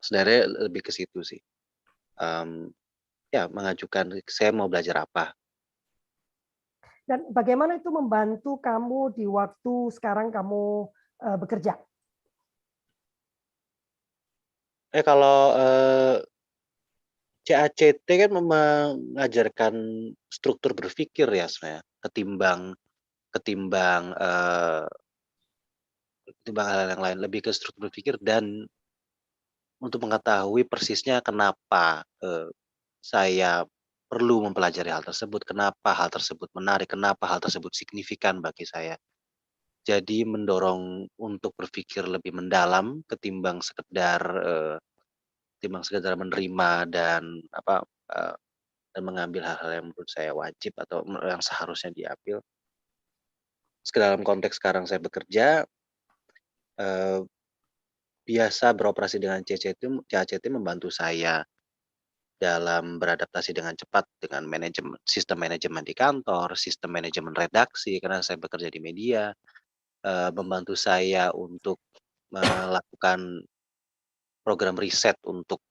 Sebenarnya lebih ke situ sih. Ya mengajukan saya mau belajar apa. Dan bagaimana itu membantu kamu di waktu sekarang kamu bekerja? Kalau CACT kan mengajarkan struktur berpikir ya sebenarnya, ketimbang hal yang lain, lebih ke struktur berpikir dan untuk mengetahui persisnya kenapa saya perlu mempelajari hal tersebut, kenapa hal tersebut menarik, kenapa hal tersebut signifikan bagi saya. Jadi mendorong untuk berpikir lebih mendalam ketimbang sekedar menerima dan dan mengambil hal-hal yang menurut saya wajib atau yang seharusnya diambil. Dalam konteks sekarang saya bekerja, biasa beroperasi dengan CACT membantu saya dalam beradaptasi dengan cepat dengan sistem manajemen di kantor, sistem manajemen redaksi karena saya bekerja di media, membantu saya untuk melakukan program riset untuk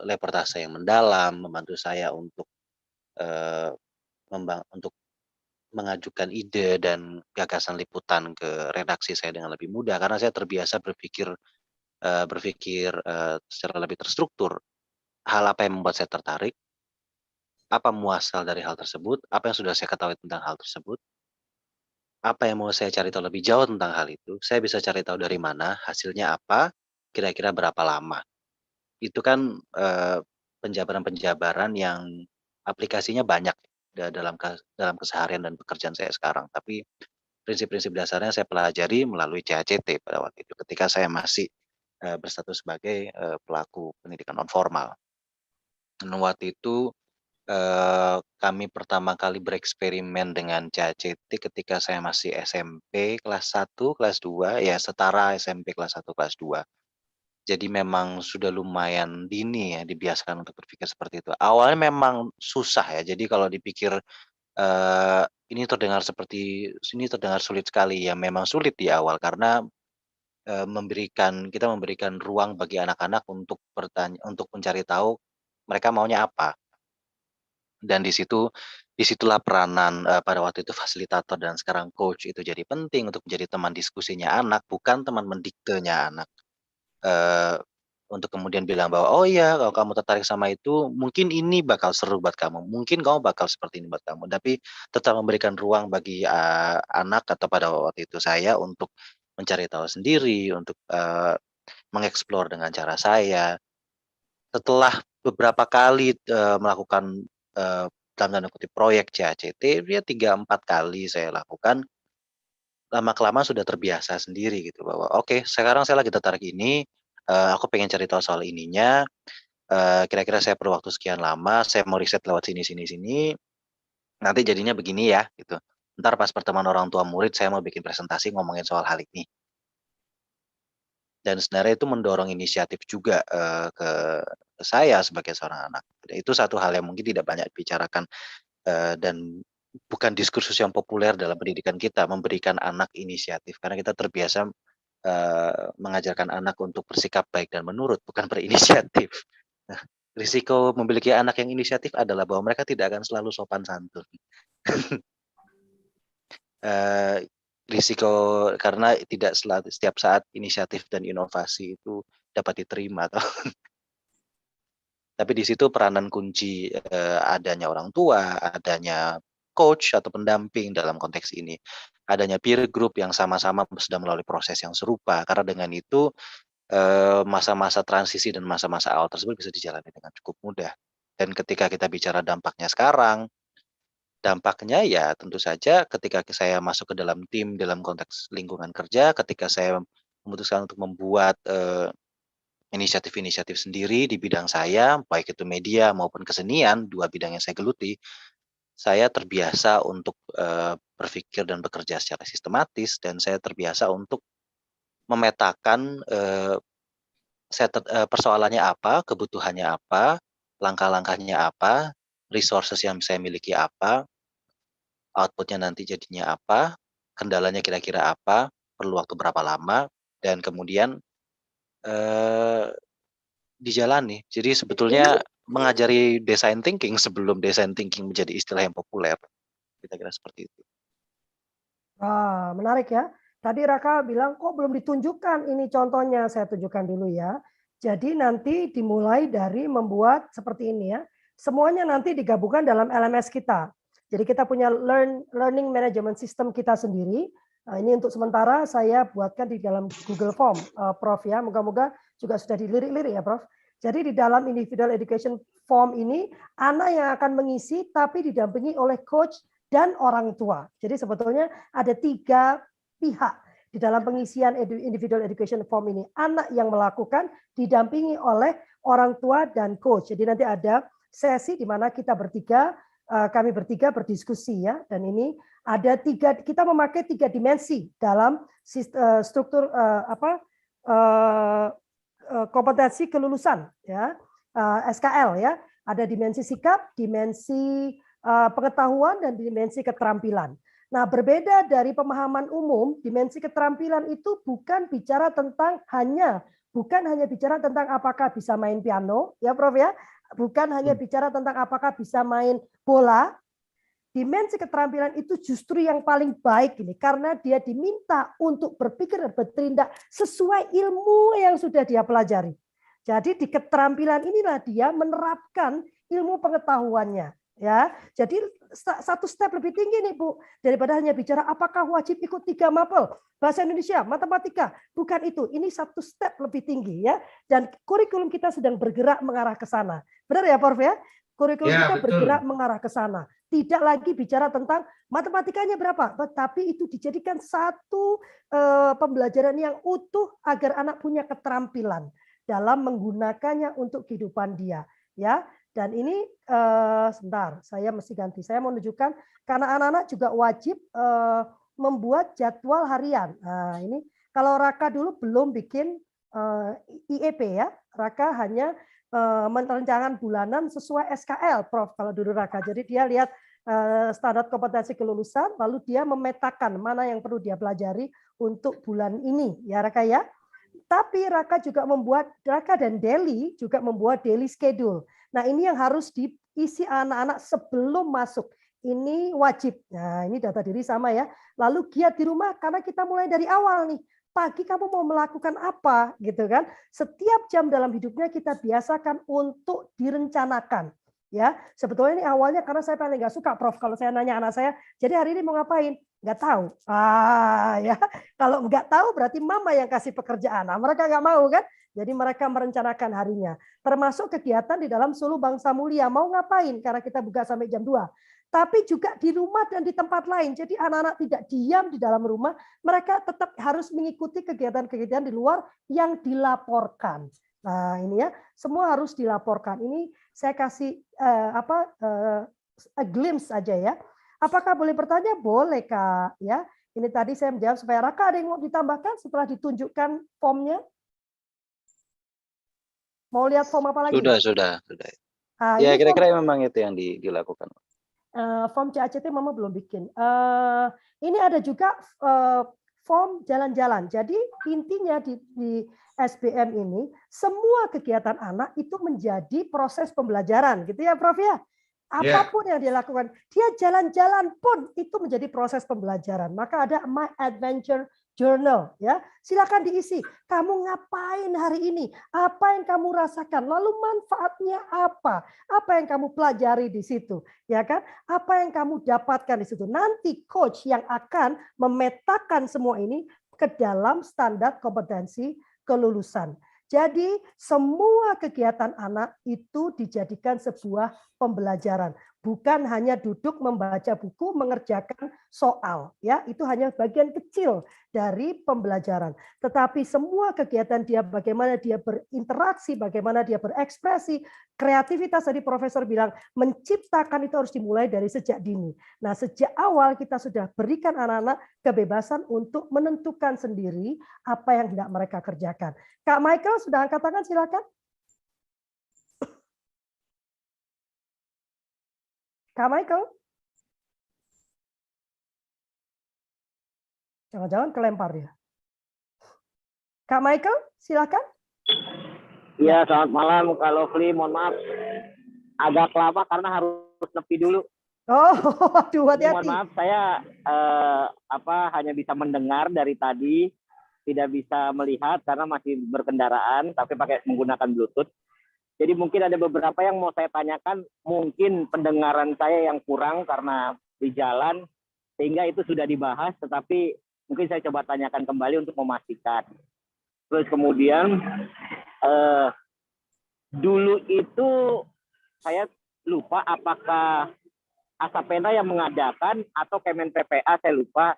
reportase yang mendalam, membantu saya untuk mengajukan ide dan gagasan liputan ke redaksi saya dengan lebih mudah karena saya terbiasa berpikir secara lebih terstruktur. Hal apa yang membuat saya tertarik? Apa muasal dari hal tersebut? Apa yang sudah saya ketahui tentang hal tersebut? Apa yang mau saya cari tahu lebih jauh tentang hal itu? Saya bisa cari tahu dari mana, hasilnya apa, kira-kira berapa lama. Itu kan penjabaran-penjabaran yang aplikasinya banyak dalam keseharian dan pekerjaan saya sekarang. Tapi prinsip-prinsip dasarnya saya pelajari melalui CACT pada waktu itu ketika saya masih berstatus sebagai pelaku pendidikan non formal. Dan waktu itu kami pertama kali bereksperimen dengan CACT ketika saya masih SMP kelas 1, kelas 2, ya setara SMP kelas 1, kelas 2. Jadi memang sudah lumayan dini ya dibiasakan untuk berpikir seperti itu. Awalnya memang susah ya, jadi kalau dipikir ini terdengar sulit sekali, ya memang sulit di awal karena kita memberikan ruang bagi anak-anak untuk untuk mencari tahu mereka maunya apa. Dan disitulah peranan pada waktu itu fasilitator dan sekarang coach itu jadi penting untuk menjadi teman diskusinya anak, bukan teman mendiktenya anak. Untuk kemudian bilang bahwa, "Oh iya, kalau kamu tertarik sama itu, mungkin ini bakal seru buat kamu, mungkin kamu bakal seperti ini buat kamu." Tapi tetap memberikan ruang bagi anak atau pada waktu itu saya untuk mencari tahu sendiri, untuk mengeksplor dengan cara saya. Setelah beberapa kali melakukan dalam tanda kutip proyek CACT, ya 3-4 kali saya lakukan, lama-kelamaan sudah terbiasa sendiri gitu bahwa oke, sekarang saya lagi tertarik ini, aku pengen cari tahu soal ininya, kira-kira saya perlu waktu sekian lama, saya mau riset lewat sini, nanti jadinya begini ya gitu. Ntar pas pertemuan orang tua murid saya mau bikin presentasi ngomongin soal hal ini. Dan sebenarnya itu mendorong inisiatif juga ke saya sebagai seorang anak. Itu satu hal yang mungkin tidak banyak dibicarakan dan bukan diskursus yang populer dalam pendidikan kita, memberikan anak inisiatif karena kita terbiasa mengajarkan anak untuk bersikap baik dan menurut, bukan berinisiatif. Nah, risiko memiliki anak yang inisiatif adalah bahwa mereka tidak akan selalu sopan santun. Risiko karena tidak setiap saat inisiatif dan inovasi itu dapat diterima. Tapi di situ peranan kunci adanya orang tua, adanya coach atau pendamping dalam konteks ini, adanya peer group yang sama-sama sudah melalui proses yang serupa. Karena dengan itu masa-masa transisi dan masa-masa awal tersebut bisa dijalani dengan cukup mudah. Dan ketika kita bicara dampaknya sekarang, dampaknya ya tentu saja ketika saya masuk ke dalam tim dalam konteks lingkungan kerja, ketika saya memutuskan untuk membuat inisiatif-inisiatif sendiri di bidang saya, baik itu media maupun kesenian, 2 bidang yang saya geluti, saya terbiasa untuk berpikir dan bekerja secara sistematis dan saya terbiasa untuk memetakan persoalannya apa, kebutuhannya apa, langkah-langkahnya apa, resources yang saya miliki apa, output-nya nanti jadinya apa, kendalanya kira-kira apa, perlu waktu berapa lama, dan kemudian dijalani. Jadi sebetulnya mengajari design thinking sebelum design thinking menjadi istilah yang populer. Kira-kira seperti itu. Wah, menarik ya. Tadi Raka bilang, kok belum ditunjukkan ini contohnya. Saya tunjukkan dulu ya. Jadi nanti dimulai dari membuat seperti ini ya. Semuanya nanti digabungkan dalam LMS kita. Jadi kita punya learning management system kita sendiri. Nah, ini untuk sementara saya buatkan di dalam Google Form, Prof ya. Moga-moga juga sudah dilirik-lirik ya, Prof. Jadi di dalam individual education form ini, anak yang akan mengisi tapi didampingi oleh coach dan orang tua. Jadi sebetulnya ada 3 pihak di dalam pengisian individual education form ini. Anak yang melakukan didampingi oleh orang tua dan coach. Jadi nanti ada sesi di mana kita kami bertiga berdiskusi ya. Dan ini ada 3, kita memakai 3 dimensi dalam struktur kompetensi kelulusan ya, SKL ya. Ada dimensi sikap, dimensi pengetahuan dan dimensi keterampilan. Nah, berbeda dari pemahaman umum, dimensi keterampilan itu bukan hanya bicara tentang apakah bisa main piano, ya Prof ya, bukan hanya bicara tentang apakah bisa main bola, dimensi keterampilan itu justru yang paling baik ini, karena dia diminta untuk berpikir dan bertindak sesuai ilmu yang sudah dia pelajari. Jadi di keterampilan inilah dia menerapkan ilmu pengetahuannya. Ya, jadi satu step lebih tinggi nih Bu, daripada hanya bicara apakah wajib ikut 3 mapel, bahasa Indonesia, matematika, bukan itu. Ini satu step lebih tinggi ya. Dan kurikulum kita sedang bergerak mengarah ke sana. Benar ya, Prof ya? Kurikulum Ya, kita betul. bergerak mengarah ke sana. Tidak lagi bicara tentang matematikanya berapa, tetapi itu dijadikan satu pembelajaran yang utuh agar anak punya keterampilan dalam menggunakannya untuk kehidupan dia. Ya, dan ini sebentar, saya mesti ganti. Saya mau menunjukkan karena anak-anak juga wajib membuat jadwal harian. Nah, ini kalau Raka dulu belum bikin IEP ya, Raka hanya merencanakan bulanan sesuai SKL, Prof. Kalau dulu Raka, jadi dia lihat standar kompetensi kelulusan, lalu dia memetakan mana yang perlu dia pelajari untuk bulan ini, ya Raka ya. Tapi Raka juga membuat, Raka dan Deli juga membuat daily schedule. Nah ini yang harus diisi anak-anak sebelum masuk. Ini wajib. Nah ini data diri sama ya. Lalu giat di rumah karena kita mulai dari awal nih. Pagi kamu mau melakukan apa gitu kan? Setiap jam dalam hidupnya kita biasakan untuk direncanakan. Ya, sebetulnya ini awalnya karena saya paling nggak suka, Prof. Kalau saya nanya anak saya, jadi hari ini mau ngapain? Nggak tahu. Ya, kalau nggak tahu berarti mama yang kasih pekerjaan. Nah, mereka nggak mau kan? Jadi mereka merencanakan harinya. Termasuk kegiatan di dalam Suluh Bangsa Mulia. Mau ngapain? Karena kita buka sampai jam 2. Tapi juga di rumah dan di tempat lain. Jadi anak-anak tidak diam di dalam rumah. Mereka tetap harus mengikuti kegiatan-kegiatan di luar yang dilaporkan. Nah ini ya, semua harus dilaporkan. Ini saya kasih a glimpse aja ya. Apakah boleh bertanya? Boleh Kak. Ya, ini tadi saya menjawab supaya Raka ada yang mau ditambahkan setelah ditunjukkan formnya. Mau lihat form apa lagi? Sudah. Nah, Ya ini kira-kira memang itu yang dilakukan. Form CACT Mama belum bikin. Ini ada juga form jalan-jalan. Jadi intinya di SBM ini semua kegiatan anak itu menjadi proses pembelajaran, gitu ya, Prof ya. Apapun yang dia lakukan, dia jalan-jalan pun itu menjadi proses pembelajaran. Maka ada My Adventure Journal, ya. Silakan diisi. Kamu ngapain hari ini? Apa yang kamu rasakan? Lalu manfaatnya apa? Apa yang kamu pelajari di situ, ya kan? Apa yang kamu dapatkan di situ? Nanti coach yang akan memetakan semua ini ke dalam standar kompetensi kelulusan. Jadi semua kegiatan anak itu dijadikan sebuah pembelajaran, bukan hanya duduk membaca buku, mengerjakan soal, ya itu hanya bagian kecil dari pembelajaran. Tetapi semua kegiatan dia, bagaimana dia berinteraksi, bagaimana dia berekspresi, kreativitas tadi Profesor bilang menciptakan itu harus dimulai dari sejak dini. Nah sejak awal kita sudah berikan anak-anak kebebasan untuk menentukan sendiri apa yang hendak mereka kerjakan. Kak Michael sudah angkat tangan, silakan. Kak Michael? Jangan-jangan kelempar ya. Kak Michael, silakan. Iya, selamat malam Kak Lovely. Mohon maaf agak lama karena harus nepi dulu. Oh, aduh, hati-hati. Mohon maaf, saya hanya bisa mendengar dari tadi, tidak bisa melihat karena masih berkendaraan, tapi menggunakan Bluetooth. Jadi mungkin ada beberapa yang mau saya tanyakan, mungkin pendengaran saya yang kurang karena di jalan, sehingga itu sudah dibahas, tetapi mungkin saya coba tanyakan kembali untuk memastikan. Terus kemudian, dulu itu saya lupa apakah Asapena yang mengadakan atau Kemen PPA, saya lupa,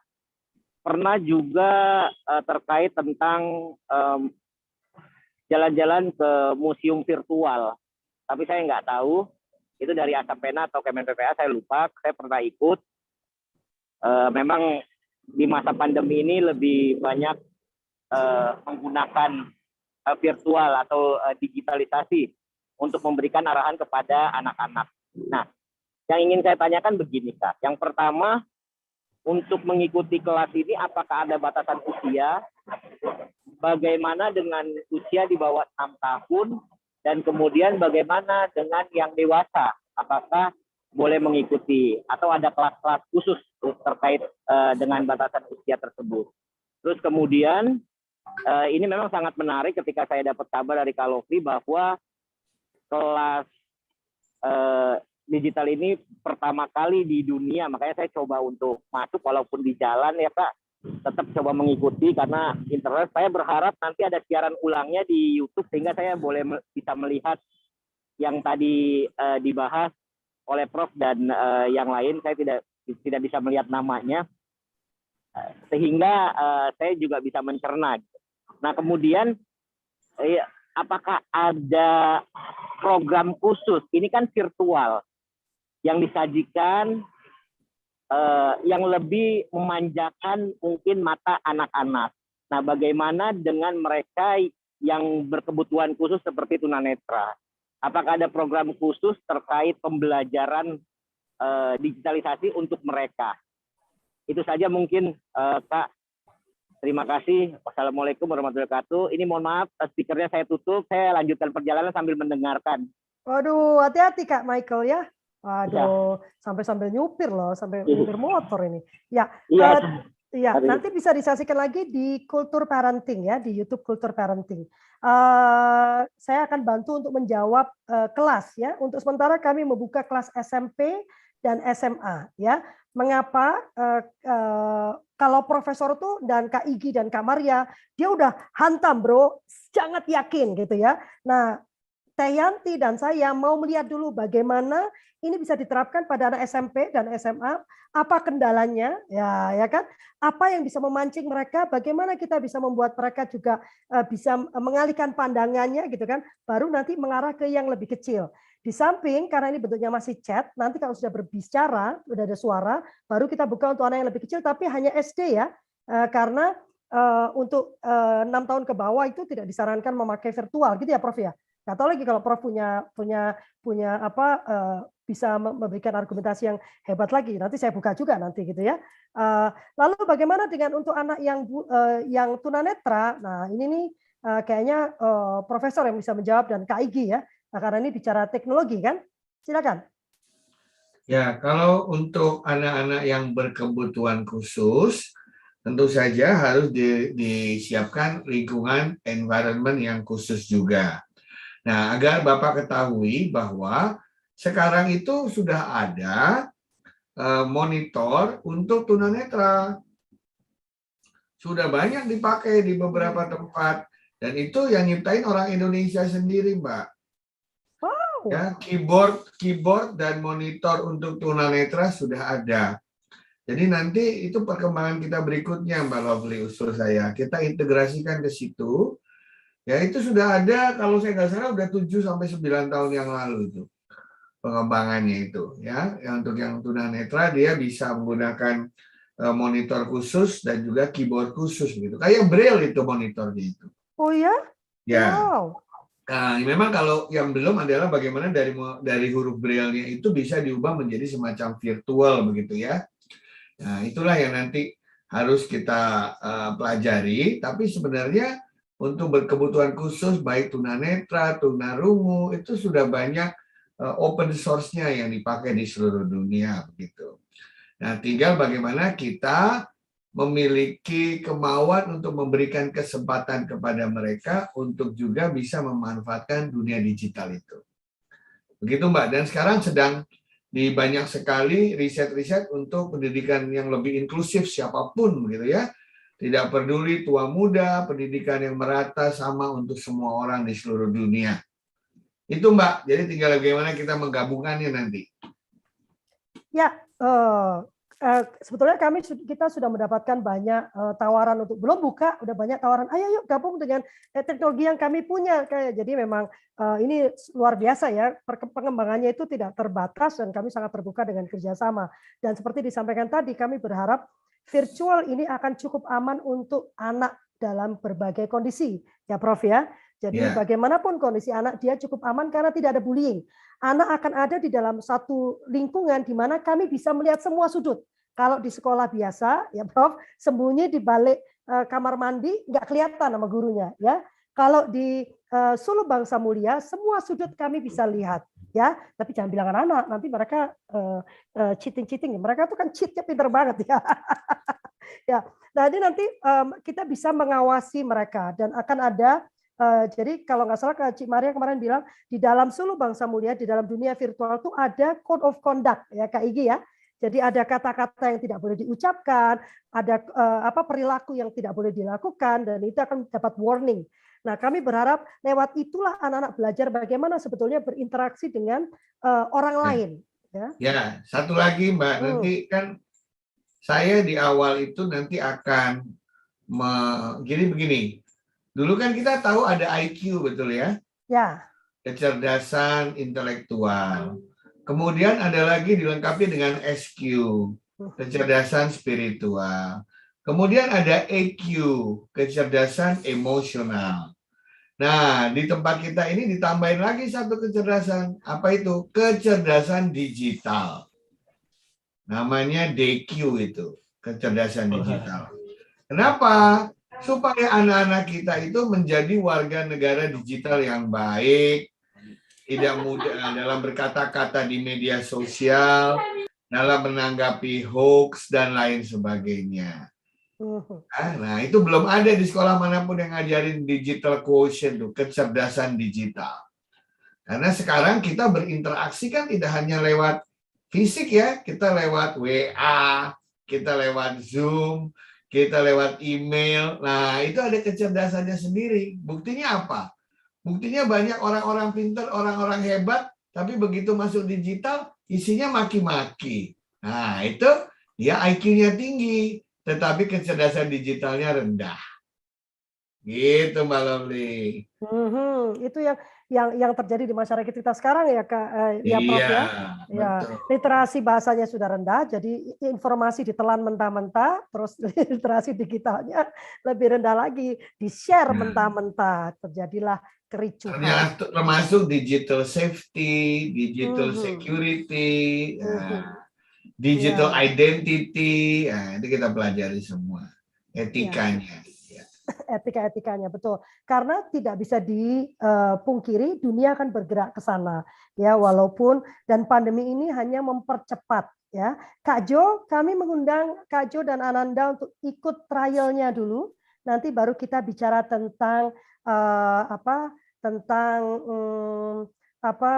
pernah juga terkait tentang jalan-jalan ke museum virtual. Tapi saya nggak tahu, itu dari Asapena atau Kemen PPA, saya lupa, saya pernah ikut. Memang di masa pandemi ini lebih banyak menggunakan virtual atau digitalisasi untuk memberikan arahan kepada anak-anak. Nah, yang ingin saya tanyakan begini, Kak. Yang pertama, untuk mengikuti kelas ini apakah ada batasan usia? Bagaimana dengan usia di bawah 6 tahun? Dan kemudian bagaimana dengan yang dewasa? Apakah boleh mengikuti atau ada kelas-kelas khusus terkait dengan batasan usia tersebut. Terus kemudian ini memang sangat menarik ketika saya dapat kabar dari Kak Lovely bahwa kelas digital ini pertama kali di dunia, makanya saya coba untuk masuk walaupun di jalan ya Kak, tetap coba mengikuti karena interest. Saya berharap nanti ada siaran ulangnya di YouTube sehingga saya boleh bisa melihat yang tadi dibahas oleh Prof dan yang lain. Saya tidak bisa melihat namanya, sehingga saya juga bisa mencerna. Nah kemudian apakah ada program khusus? Ini kan virtual yang disajikan yang lebih memanjakan mungkin mata anak-anak. Nah bagaimana dengan mereka yang berkebutuhan khusus seperti tunanetra? Apakah ada program khusus terkait pembelajaran digitalisasi untuk mereka? Itu saja mungkin Kak. Terima kasih. Wassalamualaikum warahmatullahi wabarakatuh. Ini mohon maaf, speakernya saya tutup. Saya lanjutkan perjalanan sambil mendengarkan. Waduh, hati-hati Kak Michael ya. Waduh, sampai nyupir loh, sampai nyupir motor ini. Ya, iya, nanti bisa disaksikan lagi di Kultur Parenting ya, di YouTube Kultur Parenting. Saya akan bantu untuk menjawab kelas ya. Untuk sementara kami membuka kelas SMP dan SMA ya. Mengapa kalau profesor tuh dan Kak Igi dan Kak Maria dia udah hantam bro, sangat yakin gitu ya. Nah, Teh Yanti dan saya mau melihat dulu bagaimana ini bisa diterapkan pada anak SMP dan SMA, apa kendalanya, ya kan? Apa yang bisa memancing mereka, bagaimana kita bisa membuat mereka juga bisa mengalihkan pandangannya gitu kan, baru nanti mengarah ke yang lebih kecil. Di samping karena ini bentuknya masih chat, nanti kalau sudah berbicara, sudah ada suara, baru kita buka untuk anak yang lebih kecil, tapi hanya SD ya, karena untuk 6 tahun ke bawah itu tidak disarankan memakai virtual, gitu ya Prof ya. Nggak tahu lagi kalau Prof punya apa bisa memberikan argumentasi yang hebat lagi. Nanti saya buka juga nanti gitu ya. Lalu bagaimana dengan untuk anak yang tunanetra? Nah ini nih kayaknya Profesor yang bisa menjawab dan Kak Igi ya. Nah, karena ini bicara teknologi kan. Silakan. Ya, kalau untuk anak-anak yang berkebutuhan khusus, tentu saja harus disiapkan lingkungan environment yang khusus juga. Nah, agar Bapak ketahui bahwa sekarang itu sudah ada monitor untuk tunanetra. Sudah banyak dipakai di beberapa tempat. Dan itu yang nyiptain orang Indonesia sendiri, Mbak. Wow. Ya, keyboard dan monitor untuk tunanetra sudah ada. Jadi nanti itu perkembangan kita berikutnya, Mbak Lovely, usul saya. Kita integrasikan ke situ. Ya itu sudah ada, kalau saya nggak salah udah 7-9 tahun yang lalu itu pengembangannya itu ya. Untuk yang tunanetra dia bisa menggunakan monitor khusus dan juga keyboard khusus gitu. Kayak Braille itu monitornya itu. Oh ya? Ya. Wow. Nah, memang kalau yang belum adalah bagaimana dari huruf Braille-nya itu bisa diubah menjadi semacam virtual begitu ya. Nah, itulah yang nanti harus kita pelajari, tapi sebenarnya untuk berkebutuhan khusus baik tunanetra, tunarungu itu sudah banyak open source-nya yang dipakai di seluruh dunia begitu. Nah, tinggal bagaimana kita memiliki kemauan untuk memberikan kesempatan kepada mereka untuk juga bisa memanfaatkan dunia digital itu. Begitu Mbak, dan sekarang sedang di banyak sekali riset-riset untuk pendidikan yang lebih inklusif siapapun begitu ya. Tidak peduli tua muda, pendidikan yang merata sama untuk semua orang di seluruh dunia. Itu Mbak, jadi tinggal bagaimana kita menggabungkannya nanti. Ya, sebetulnya kita sudah mendapatkan banyak tawaran untuk belum buka, udah banyak tawaran. Ayo yuk gabung dengan teknologi yang kami punya. Jadi memang ini luar biasa ya, pengembangannya itu tidak terbatas dan kami sangat terbuka dengan kerjasama. Dan seperti disampaikan tadi, kami berharap virtual ini akan cukup aman untuk anak dalam berbagai kondisi, ya Prof ya. Jadi bagaimanapun kondisi anak, dia cukup aman karena tidak ada bullying. Anak akan ada di dalam satu lingkungan di mana kami bisa melihat semua sudut. Kalau di sekolah biasa, ya Prof, sembunyi di balik kamar mandi, nggak kelihatan sama gurunya. Ya, kalau di Suluh Bangsa Mulia, semua sudut kami bisa lihat, ya. Tapi jangan bilang anak-anak, nanti mereka cheating. Mereka tuh kan cheatnya pinter banget ya. Ya, jadi nanti kita bisa mengawasi mereka dan akan ada. Jadi kalau nggak salah Cik Maria kemarin bilang di dalam Suluh Bangsa Mulia di dalam dunia virtual itu ada code of conduct ya Kak Igi ya. Jadi ada kata-kata yang tidak boleh diucapkan, ada perilaku yang tidak boleh dilakukan dan itu akan dapat warning. Nah, kami berharap lewat itulah anak-anak belajar bagaimana sebetulnya berinteraksi dengan orang lain. Ya, satu lagi Mbak, nanti kan saya di awal itu nanti akan begini. Dulu kan kita tahu ada IQ, betul ya? Ya. Kecerdasan intelektual. Kemudian ada lagi dilengkapi dengan SQ, kecerdasan spiritual. Kemudian ada EQ, kecerdasan emosional. Nah, di tempat kita ini ditambahin lagi satu kecerdasan. Apa itu? Kecerdasan digital. Namanya DQ itu, kecerdasan digital. Kenapa? Supaya anak-anak kita itu menjadi warga negara digital yang baik, tidak mudah dalam berkata-kata di media sosial, dalam menanggapi hoax dan lain sebagainya. Nah, itu belum ada di sekolah manapun yang ngajarin digital quotient, kecerdasan digital. Karena sekarang kita berinteraksi kan tidak hanya lewat fisik ya, kita lewat WA, kita lewat Zoom, kita lewat email. Nah, itu ada kecerdasannya sendiri. Buktinya apa? Buktinya banyak orang-orang pintar, orang-orang hebat, tapi begitu masuk digital, isinya maki-maki. Nah, itu dia IQ-nya tinggi, tetapi kecerdasan digitalnya rendah. Gitu, Mbak Lovely. Itu yang terjadi di masyarakat kita sekarang ya Kak, ya Prof ya. Ya, literasi bahasanya sudah rendah, jadi informasi ditelan mentah-mentah, terus literasi digitalnya lebih rendah lagi, di-share mentah-mentah, terjadilah kericuhan. Termasuk digital safety, digital security, digital identity, nah, itu kita pelajari semua, etikanya. Etika-etikanya betul, karena tidak bisa dipungkiri dunia akan bergerak ke sana ya, walaupun dan pandemi ini hanya mempercepat ya. Kak Jo, kami mengundang Kak Jo dan Ananda untuk ikut trialnya dulu, nanti baru kita bicara tentang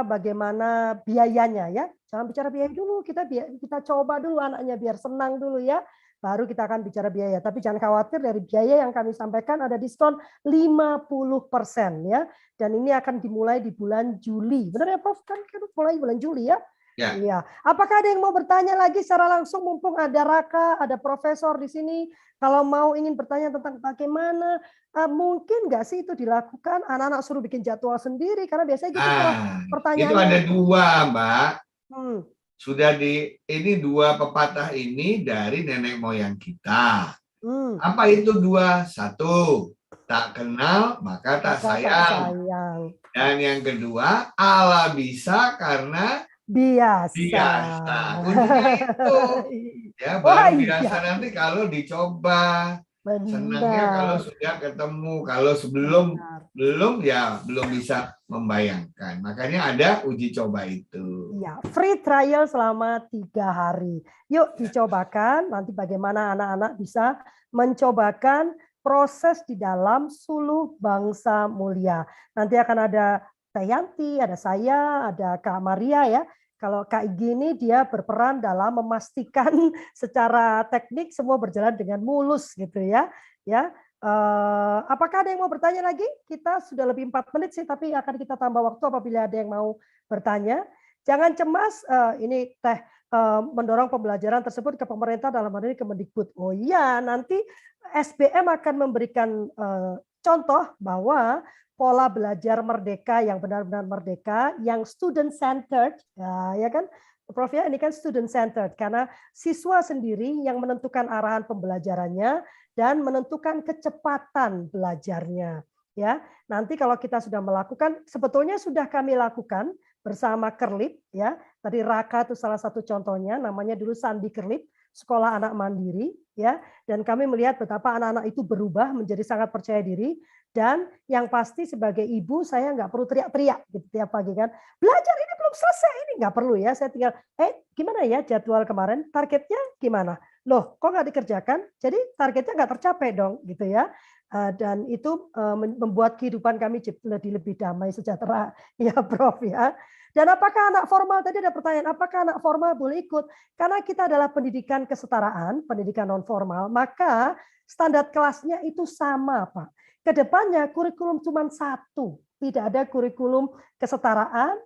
bagaimana biayanya ya. Jangan bicara biaya dulu, kita coba dulu anaknya biar senang dulu ya. Baru kita akan bicara biaya. Tapi jangan khawatir, dari biaya yang kami sampaikan ada diskon 50% ya. Dan ini akan dimulai di bulan Juli. Benar ya Prof? Kan mulai bulan Juli ya? Ya. Iya. Apakah ada yang mau bertanya lagi secara langsung, mumpung ada Raka, ada Profesor di sini. Kalau mau ingin bertanya tentang bagaimana, mungkin nggak sih itu dilakukan? Anak-anak suruh bikin jadwal sendiri, karena biasanya gitu pertanyaannya. Itu ada dua, Mbak. Ini dua pepatah ini dari nenek moyang kita. Apa itu dua? Satu, tak kenal maka tak sayang. Dan yang kedua, Allah bisa karena biasa. Kuncinya itu. Ya, baru biasa nanti kalau dicoba. Senangnya kalau sudah ketemu. Kalau belum ya belum bisa membayangkan. Makanya ada uji coba itu. Ya, free trial selama 3 hari. Yuk dicobakan, nanti bagaimana anak-anak bisa mencobakan proses di dalam Suluh Bangsa Mulia. Nanti akan ada Teh Yanti, ada saya, ada Kak Maria ya. Kalau Kak Igi ini dia berperan dalam memastikan secara teknik semua berjalan dengan mulus gitu ya. Apakah ada yang mau bertanya lagi? Kita sudah lebih 4 menit sih, tapi akan kita tambah waktu apabila ada yang mau bertanya. Jangan cemas, ini Teh mendorong pembelajaran tersebut ke pemerintah dalam hal ini Kemendikbud. Oh iya, nanti SBM akan memberikan contoh bahwa pola belajar merdeka yang benar-benar merdeka, yang student centered, ya kan, Prof ya, ini kan student centered karena siswa sendiri yang menentukan arahan pembelajarannya dan menentukan kecepatan belajarnya. Ya, nanti kalau kita sudah melakukan, sebetulnya sudah kami lakukan bersama Kerlip, ya. Tadi Raka itu salah satu contohnya, namanya dulu Sandi Kerlip, sekolah anak mandiri, ya. Dan kami melihat betapa anak-anak itu berubah menjadi sangat percaya diri Dan yang pasti sebagai ibu saya nggak perlu teriak-teriak gitu tiap pagi kan. Belajar ini belum selesai, ini nggak perlu ya. Saya tinggal, gimana ya jadwal kemarin, targetnya gimana? Loh, kok nggak dikerjakan? Jadi targetnya nggak tercapai dong gitu ya. Dan itu membuat kehidupan kami lebih damai, sejahtera ya Prof ya. Dan apakah anak formal, tadi ada pertanyaan, apakah anak formal boleh ikut? Karena kita adalah pendidikan kesetaraan, pendidikan non formal, maka standar kelasnya itu sama Pak. Kedepannya kurikulum cuma satu, tidak ada kurikulum kesetaraan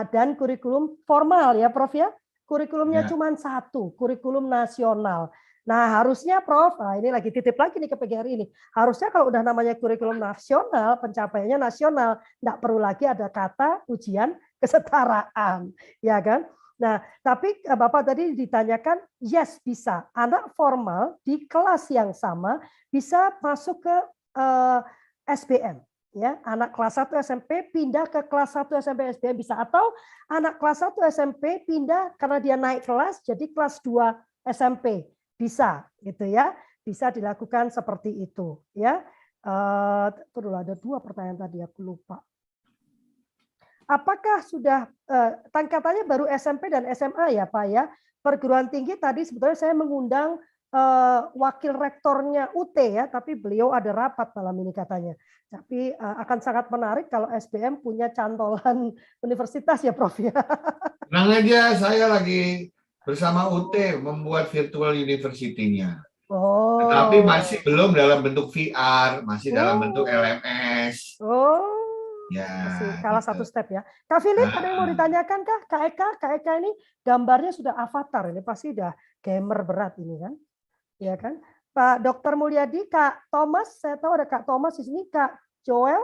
dan kurikulum formal ya Prof ya. Kurikulumnya cuma satu, kurikulum nasional. Nah harusnya Prof, ini lagi titip lagi nih ke PGRI ini, harusnya kalau udah namanya kurikulum nasional, pencapaiannya nasional, nggak perlu lagi ada kata ujian kesetaraan, ya kan? Nah, tapi Bapak tadi ditanyakan, yes bisa, anak formal di kelas yang sama bisa masuk ke SBM. Ya, anak kelas 1 SMP pindah ke kelas 1 SMP SBM bisa, atau anak kelas 1 SMP pindah karena dia naik kelas jadi kelas 2 SMP bisa gitu ya, bisa dilakukan seperti itu ya. Terus ada 2 pertanyaan tadi aku lupa. Apakah sudah tingkatannya baru SMP dan SMA ya Pak ya? Perguruan tinggi tadi sebetulnya saya mengundang wakil rektornya UT ya, tapi beliau ada rapat malam ini katanya. Tapi akan sangat menarik kalau SBM punya cantolan universitas ya Prof ya. Tenang aja, saya lagi bersama UT membuat virtual university-nya. Oh. Tetapi masih belum dalam bentuk VR, masih dalam bentuk LMS. Oh. Ya, Masih kalah gitu. satu step ya. Kak Philip, ada yang mau ditanyakan kah? Kak Eka ini gambarnya sudah avatar, ini pasti udah gamer berat ini kan. Ya kan? Pak Dr. Mulyadi, Kak Thomas, saya tahu ada Kak Thomas di sini, Kak Joel,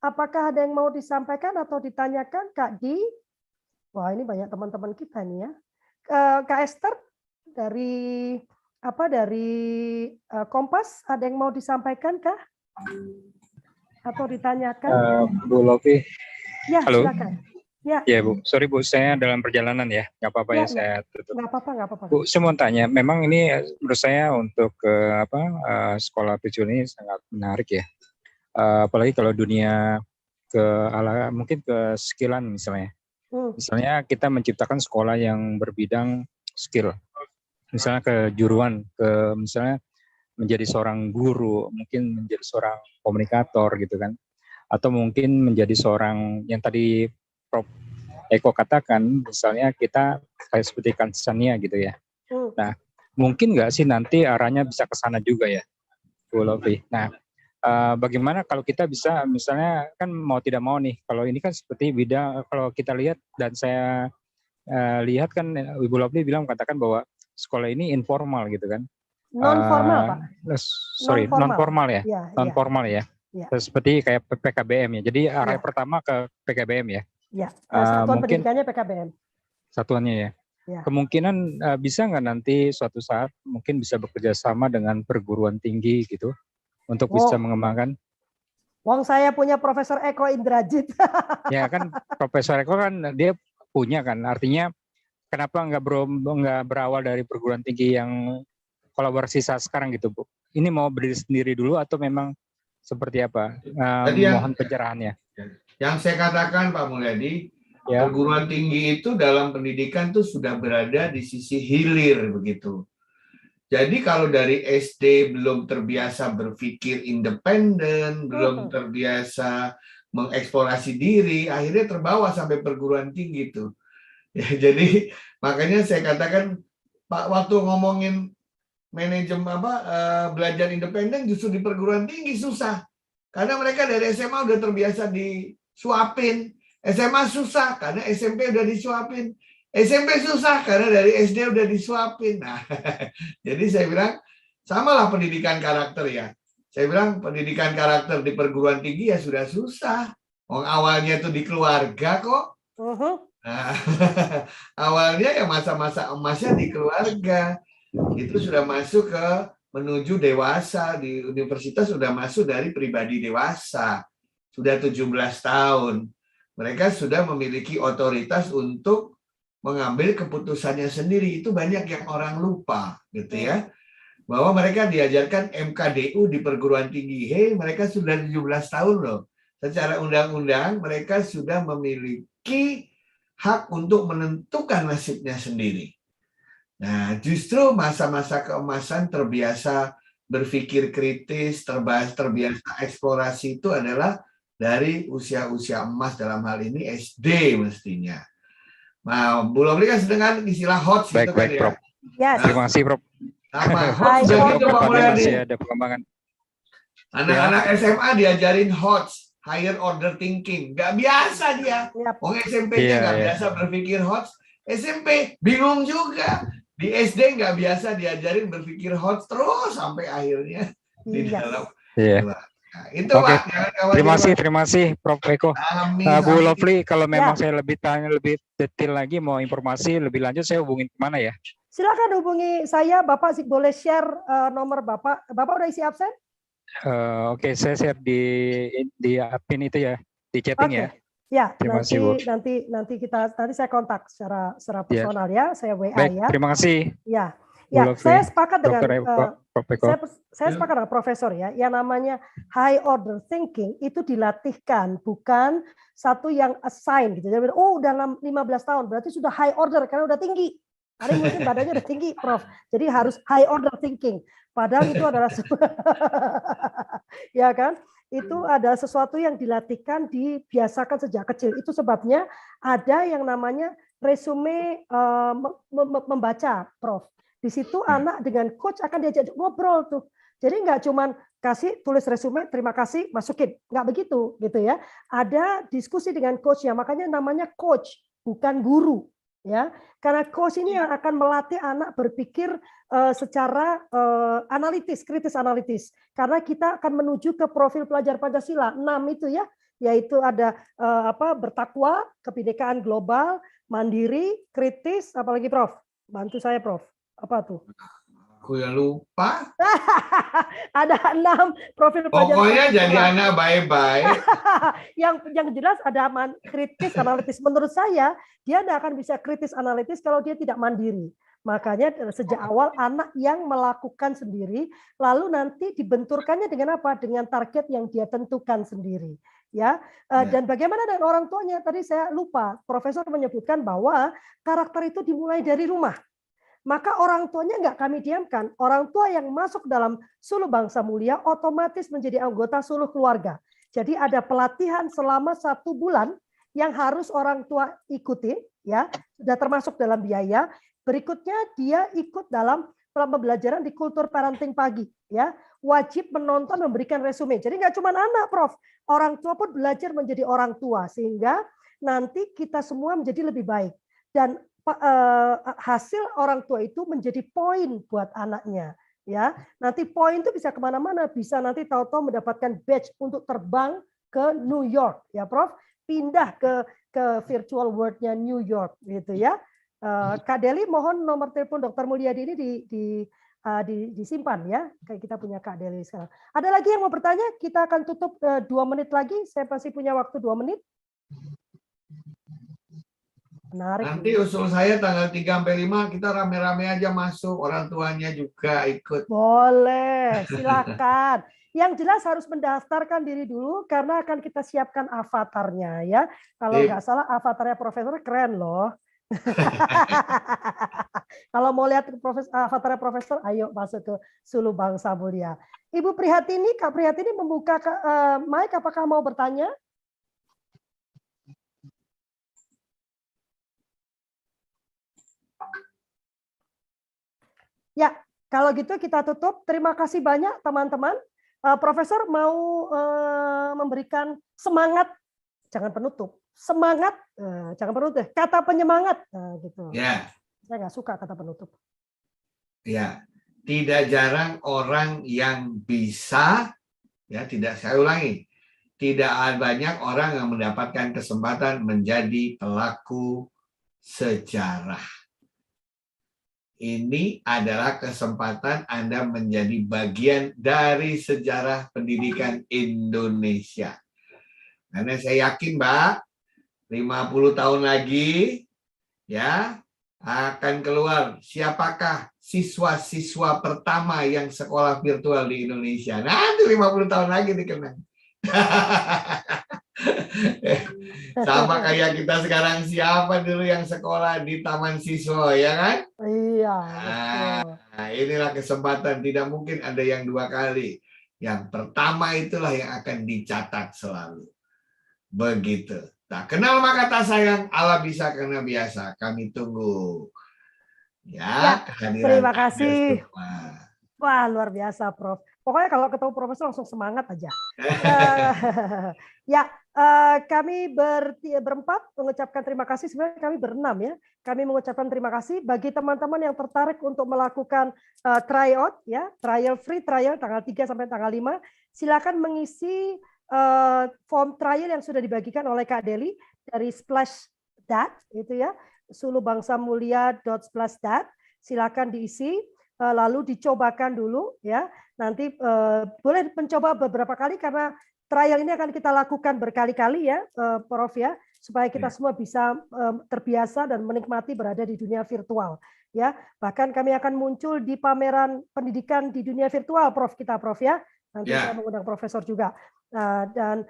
apakah ada yang mau disampaikan atau ditanyakan? Kak Di, wah ini banyak teman-teman kita nih ya. Kak Esther dari Kompas, ada yang mau disampaikan kah? Atau ditanyakan? Bu Lofi. Ya, halo. silakan. Ya. Ya Bu, sorry Bu, saya dalam perjalanan ya, nggak apa-apa ya, saya tutup. Nggak apa-apa. Bu, saya mau tanya, memang ini menurut saya untuk sekolah virtual ini sangat menarik ya, apalagi kalau dunia mungkin ke skillan misalnya. Misalnya kita menciptakan sekolah yang berbidang skill, misalnya kejuruan, misalnya menjadi seorang guru, mungkin menjadi seorang komunikator gitu kan, atau mungkin menjadi seorang yang tadi Prof. Eko katakan, misalnya kita kayak seperti Kansania gitu ya. Nah, mungkin nggak sih nanti arahnya bisa ke sana juga ya, Bu Lofi. Nah, bagaimana kalau kita bisa, misalnya kan mau tidak mau nih, kalau ini kan seperti bidang, kalau kita lihat dan saya lihat kan Ibu Lofi katakan bahwa sekolah ini informal gitu kan. Non-formal, Pak. Sorry, non-formal ya, non-formal ya. Seperti kayak PKBM ya. Jadi arah pertama ke PKBM ya. Ya, satuan pendidikannya PKBM. Satuannya ya. Kemungkinan bisa nggak nanti suatu saat mungkin bisa bekerja sama dengan perguruan tinggi gitu untuk bisa mengembangkan. Wong saya punya Profesor Eko Indrajit. Ya kan, Profesor Eko kan dia punya kan. Artinya kenapa nggak berawal dari perguruan tinggi yang kolaborasi saat sekarang gitu Bu? Ini mau berdiri sendiri dulu atau memang seperti apa? Mohon pencerahannya. Yang saya katakan Pak Mulyadi, perguruan tinggi itu dalam pendidikan tuh sudah berada di sisi hilir begitu. Jadi kalau dari SD belum terbiasa berpikir independen, belum terbiasa mengeksplorasi diri, akhirnya terbawa sampai perguruan tinggi itu. Ya, jadi makanya saya katakan Pak, waktu ngomongin manajemen belajar independen justru di perguruan tinggi susah. Karena mereka dari SMA udah terbiasa disuapin. SMA susah karena SMP udah disuapin. SMP susah karena dari SD udah disuapin. Nah, jadi saya bilang samalah pendidikan karakter ya. Saya bilang pendidikan karakter di perguruan tinggi ya sudah susah. Awalnya tuh di keluarga kok. Nah, awalnya ya masa-masa emasnya di keluarga. Itu sudah masuk ke menuju dewasa, di universitas sudah masuk dari pribadi dewasa, sudah 17 tahun. Mereka sudah memiliki otoritas untuk mengambil keputusannya sendiri. Itu banyak yang orang lupa, gitu ya. bahwa mereka diajarkan MKDU di perguruan tinggi. Hei, mereka sudah 17 tahun loh. Secara undang-undang mereka sudah memiliki hak untuk menentukan nasibnya sendiri. Nah, justru masa-masa keemasan terbiasa berpikir kritis, terbiasa eksplorasi itu adalah dari usia-usia emas, dalam hal ini SD mestinya. Nah, Bu Lovely kan sedang istilah HOTS itu kan ya. Prof. Yes. Terima kasih, Prof. Sama Hai, HOTS Prof. begitu Pak Depannya Mulyadi. masih ada pengembangan. Anak-anak SMA diajarin HOTS, higher order thinking. Nggak biasa dia. Yap. Oh, SMP-nya nggak biasa berpikir HOTS. SMP bingung juga. Di SD nggak biasa diajarin berpikir HOTS terus sampai akhirnya di Iya. dalam. Iya. Nah, itu Oke. Pak, jangan khawatir. Terima kasih Prof. Eko. Amin, Bu amin. Lovely, kalau memang Ya. saya lebih tanya lebih detail lagi, mau informasi lebih lanjut, saya hubungin kemana ya? Silakan hubungi saya, Bapak boleh share nomor Bapak. Bapak udah isi absen? Oke, saya share di admin itu ya, di chatting ya. Ya, Terima nanti kasih, Bu. nanti saya kontak secara personal ya, saya WA Baik, ya. terima kasih. Ya, Bu ya, Lovely, saya sepakat dengan Dr. Eko, Prof. Eko. saya sepakat dengan Profesor ya. Yang namanya high order thinking itu dilatihkan, bukan satu yang assign gitu. Jadi, oh udah 15 tahun, berarti sudah high order karena udah tinggi. Hari mungkin badannya udah tinggi, Prof. Jadi harus high order thinking. Padahal itu adalah ya kan? Itu adalah sesuatu yang dilatihkan, dibiasakan sejak kecil. Itu sebabnya ada yang namanya resume membaca, Prof. Di situ anak dengan coach akan diajak ngobrol tuh. Jadi nggak cuman kasih tulis resume, terima kasih, masukin. Nggak begitu, gitu ya. Ada diskusi dengan coach-nya, makanya namanya coach, bukan guru. Ya, karena coach ini yang akan melatih anak berpikir secara analitis, kritis analitis. Karena kita akan menuju ke profil pelajar Pancasila 6 itu ya, yaitu ada bertakwa, kebinekaan global, mandiri, kritis, apalagi Prof. Bantu saya Prof. Apa tuh? Aku yang lupa. Ada 6 profil pelajar. Pokoknya jadi anak baik-baik. yang jelas ada kritis analitis. Menurut saya dia tidak akan bisa kritis analitis kalau dia tidak mandiri. Makanya sejak awal anak yang melakukan sendiri, lalu nanti dibenturkannya dengan apa? Dengan target yang dia tentukan sendiri. Ya, dan bagaimana dengan orang tuanya? Tadi saya lupa. Profesor menyebutkan bahwa karakter itu dimulai dari rumah. Maka orang tuanya nggak kami diamkan. Orang tua yang masuk dalam Suluh Bangsa Mulia otomatis menjadi anggota suluh keluarga. Jadi ada pelatihan selama 1 bulan yang harus orang tua ikuti, ya, sudah termasuk dalam biaya. Berikutnya dia ikut dalam pembelajaran di kultur parenting pagi, ya, wajib menonton, memberikan resume. Jadi nggak cuma anak, Prof, orang tua pun belajar menjadi orang tua sehingga nanti kita semua menjadi lebih baik. Dan hasil orang tua itu menjadi poin buat anaknya, ya. Nanti poin itu bisa kemana-mana, bisa nanti tahu-tahu mendapatkan badge untuk terbang ke New York, ya Prof, pindah ke virtual world-nya New York, gitu ya. Kak Deli, mohon nomor telepon Dr. Mulyadi ini disimpan ya, kayak kita punya Kak Deli sekarang. Ada lagi yang mau bertanya? Kita akan tutup 2 menit lagi. Saya masih punya waktu 2 menit. Menarik. Nanti usul saya tanggal 3-5 kita rame-rame aja masuk, orang tuanya juga ikut. Boleh, silakan. Yang jelas harus mendaftarkan diri dulu karena akan kita siapkan avatarnya ya. Kalau nggak salah avatarnya Profesor keren loh. Kalau mau lihat avatarnya Profesor, ayo masuk ke Suluh Bangsa Mulia. Ibu Prihatini, Kak Prihatini membuka mic, apakah mau bertanya? Ya, kalau gitu kita tutup. Terima kasih banyak teman-teman. Profesor mau memberikan semangat, jangan penutup. Semangat, jangan penutup. Kata penyemangat, gitu. Ya. Saya nggak suka kata penutup. Ya, tidak jarang orang yang bisa, ya tidak, saya ulangi, tidak banyak orang yang mendapatkan kesempatan menjadi pelaku sejarah. Ini adalah kesempatan Anda menjadi bagian dari sejarah pendidikan Indonesia. Karena saya yakin, Mbak, 50 tahun lagi ya akan keluar siapakah siswa-siswa pertama yang sekolah virtual di Indonesia. Nah, itu 50 tahun lagi dikenang. Sama kayak kita sekarang, siapa dulu yang sekolah di Taman Siswa, ya kan? Iya, betul. Nah, inilah kesempatan, tidak mungkin ada yang dua kali. Yang pertama itulah yang akan dicatat selalu. Begitu. Nah, kenal maka tak sayang, Allah bisa karena biasa. Kami tunggu. Ya, kehadiran terima Anda kasih. semua. Wah, luar biasa, Prof. Pokoknya kalau ketemu Profesor langsung semangat aja. Ya, kami berempat mengucapkan terima kasih. Sebenarnya kami berenam ya. Kami mengucapkan terima kasih bagi teman-teman yang tertarik untuk melakukan tryout ya, free trial tanggal 3 sampai tanggal 5. Silakan mengisi form trial yang sudah dibagikan oleh Kak Deli dari Splash.dat itu ya, sulubangsamulia.splash.dat. Silakan diisi, lalu dicobakan dulu ya. Nanti boleh mencoba beberapa kali karena trial ini akan kita lakukan berkali-kali ya, Prof ya, supaya kita semua bisa terbiasa dan menikmati berada di dunia virtual ya. Bahkan kami akan muncul di pameran pendidikan di dunia virtual, Prof ya. Nanti saya mengundang Profesor juga. Dan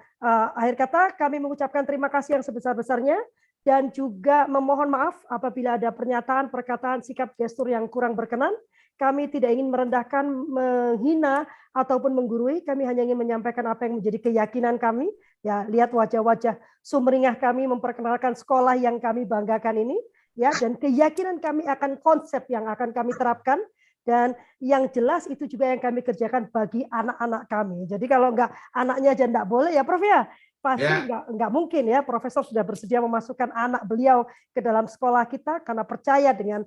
akhir kata kami mengucapkan terima kasih yang sebesar-besarnya dan juga memohon maaf apabila ada pernyataan, perkataan, sikap, gestur yang kurang berkenan. Kami tidak ingin merendahkan, menghina, ataupun menggurui. Kami hanya ingin menyampaikan apa yang menjadi keyakinan kami. Ya, lihat wajah-wajah sumringah kami memperkenalkan sekolah yang kami banggakan ini. Ya, dan keyakinan kami akan konsep yang akan kami terapkan. Dan yang jelas itu juga yang kami kerjakan bagi anak-anak kami. Jadi kalau enggak anaknya aja enggak boleh ya Prof ya. Pasti enggak mungkin ya, Profesor sudah bersedia memasukkan anak beliau ke dalam sekolah kita karena percaya dengan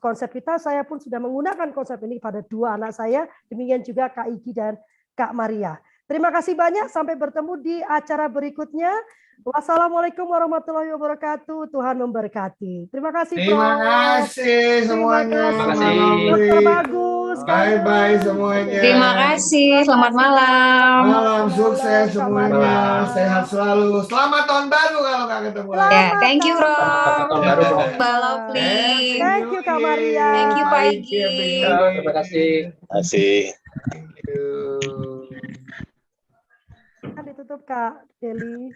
konsep kita. Saya pun sudah menggunakan konsep ini pada 2 anak saya, demikian juga Kak Iki dan Kak Maria. Terima kasih banyak, sampai bertemu di acara berikutnya. Wassalamualaikum warahmatullahi wabarakatuh. Tuhan memberkati. Terima kasih, Prof. Terima kasih semuanya. Terima kasih. Dokter Bagus. Bye-bye semuanya. Terima kasih. Selamat malam. Malam sukses Kak semuanya. Maria. Sehat selalu. Selamat tahun baru kalau nggak ketemu lagi. Ya, thank you, Bro. Tahun baru, Prof. Mbak Lovely. Thank you, Kak Maria. Thank you, Pak Baik, Igi. ya, Pak Igi. Terima kasih. Asih. Thank you. Kan ditutup Kak Deli.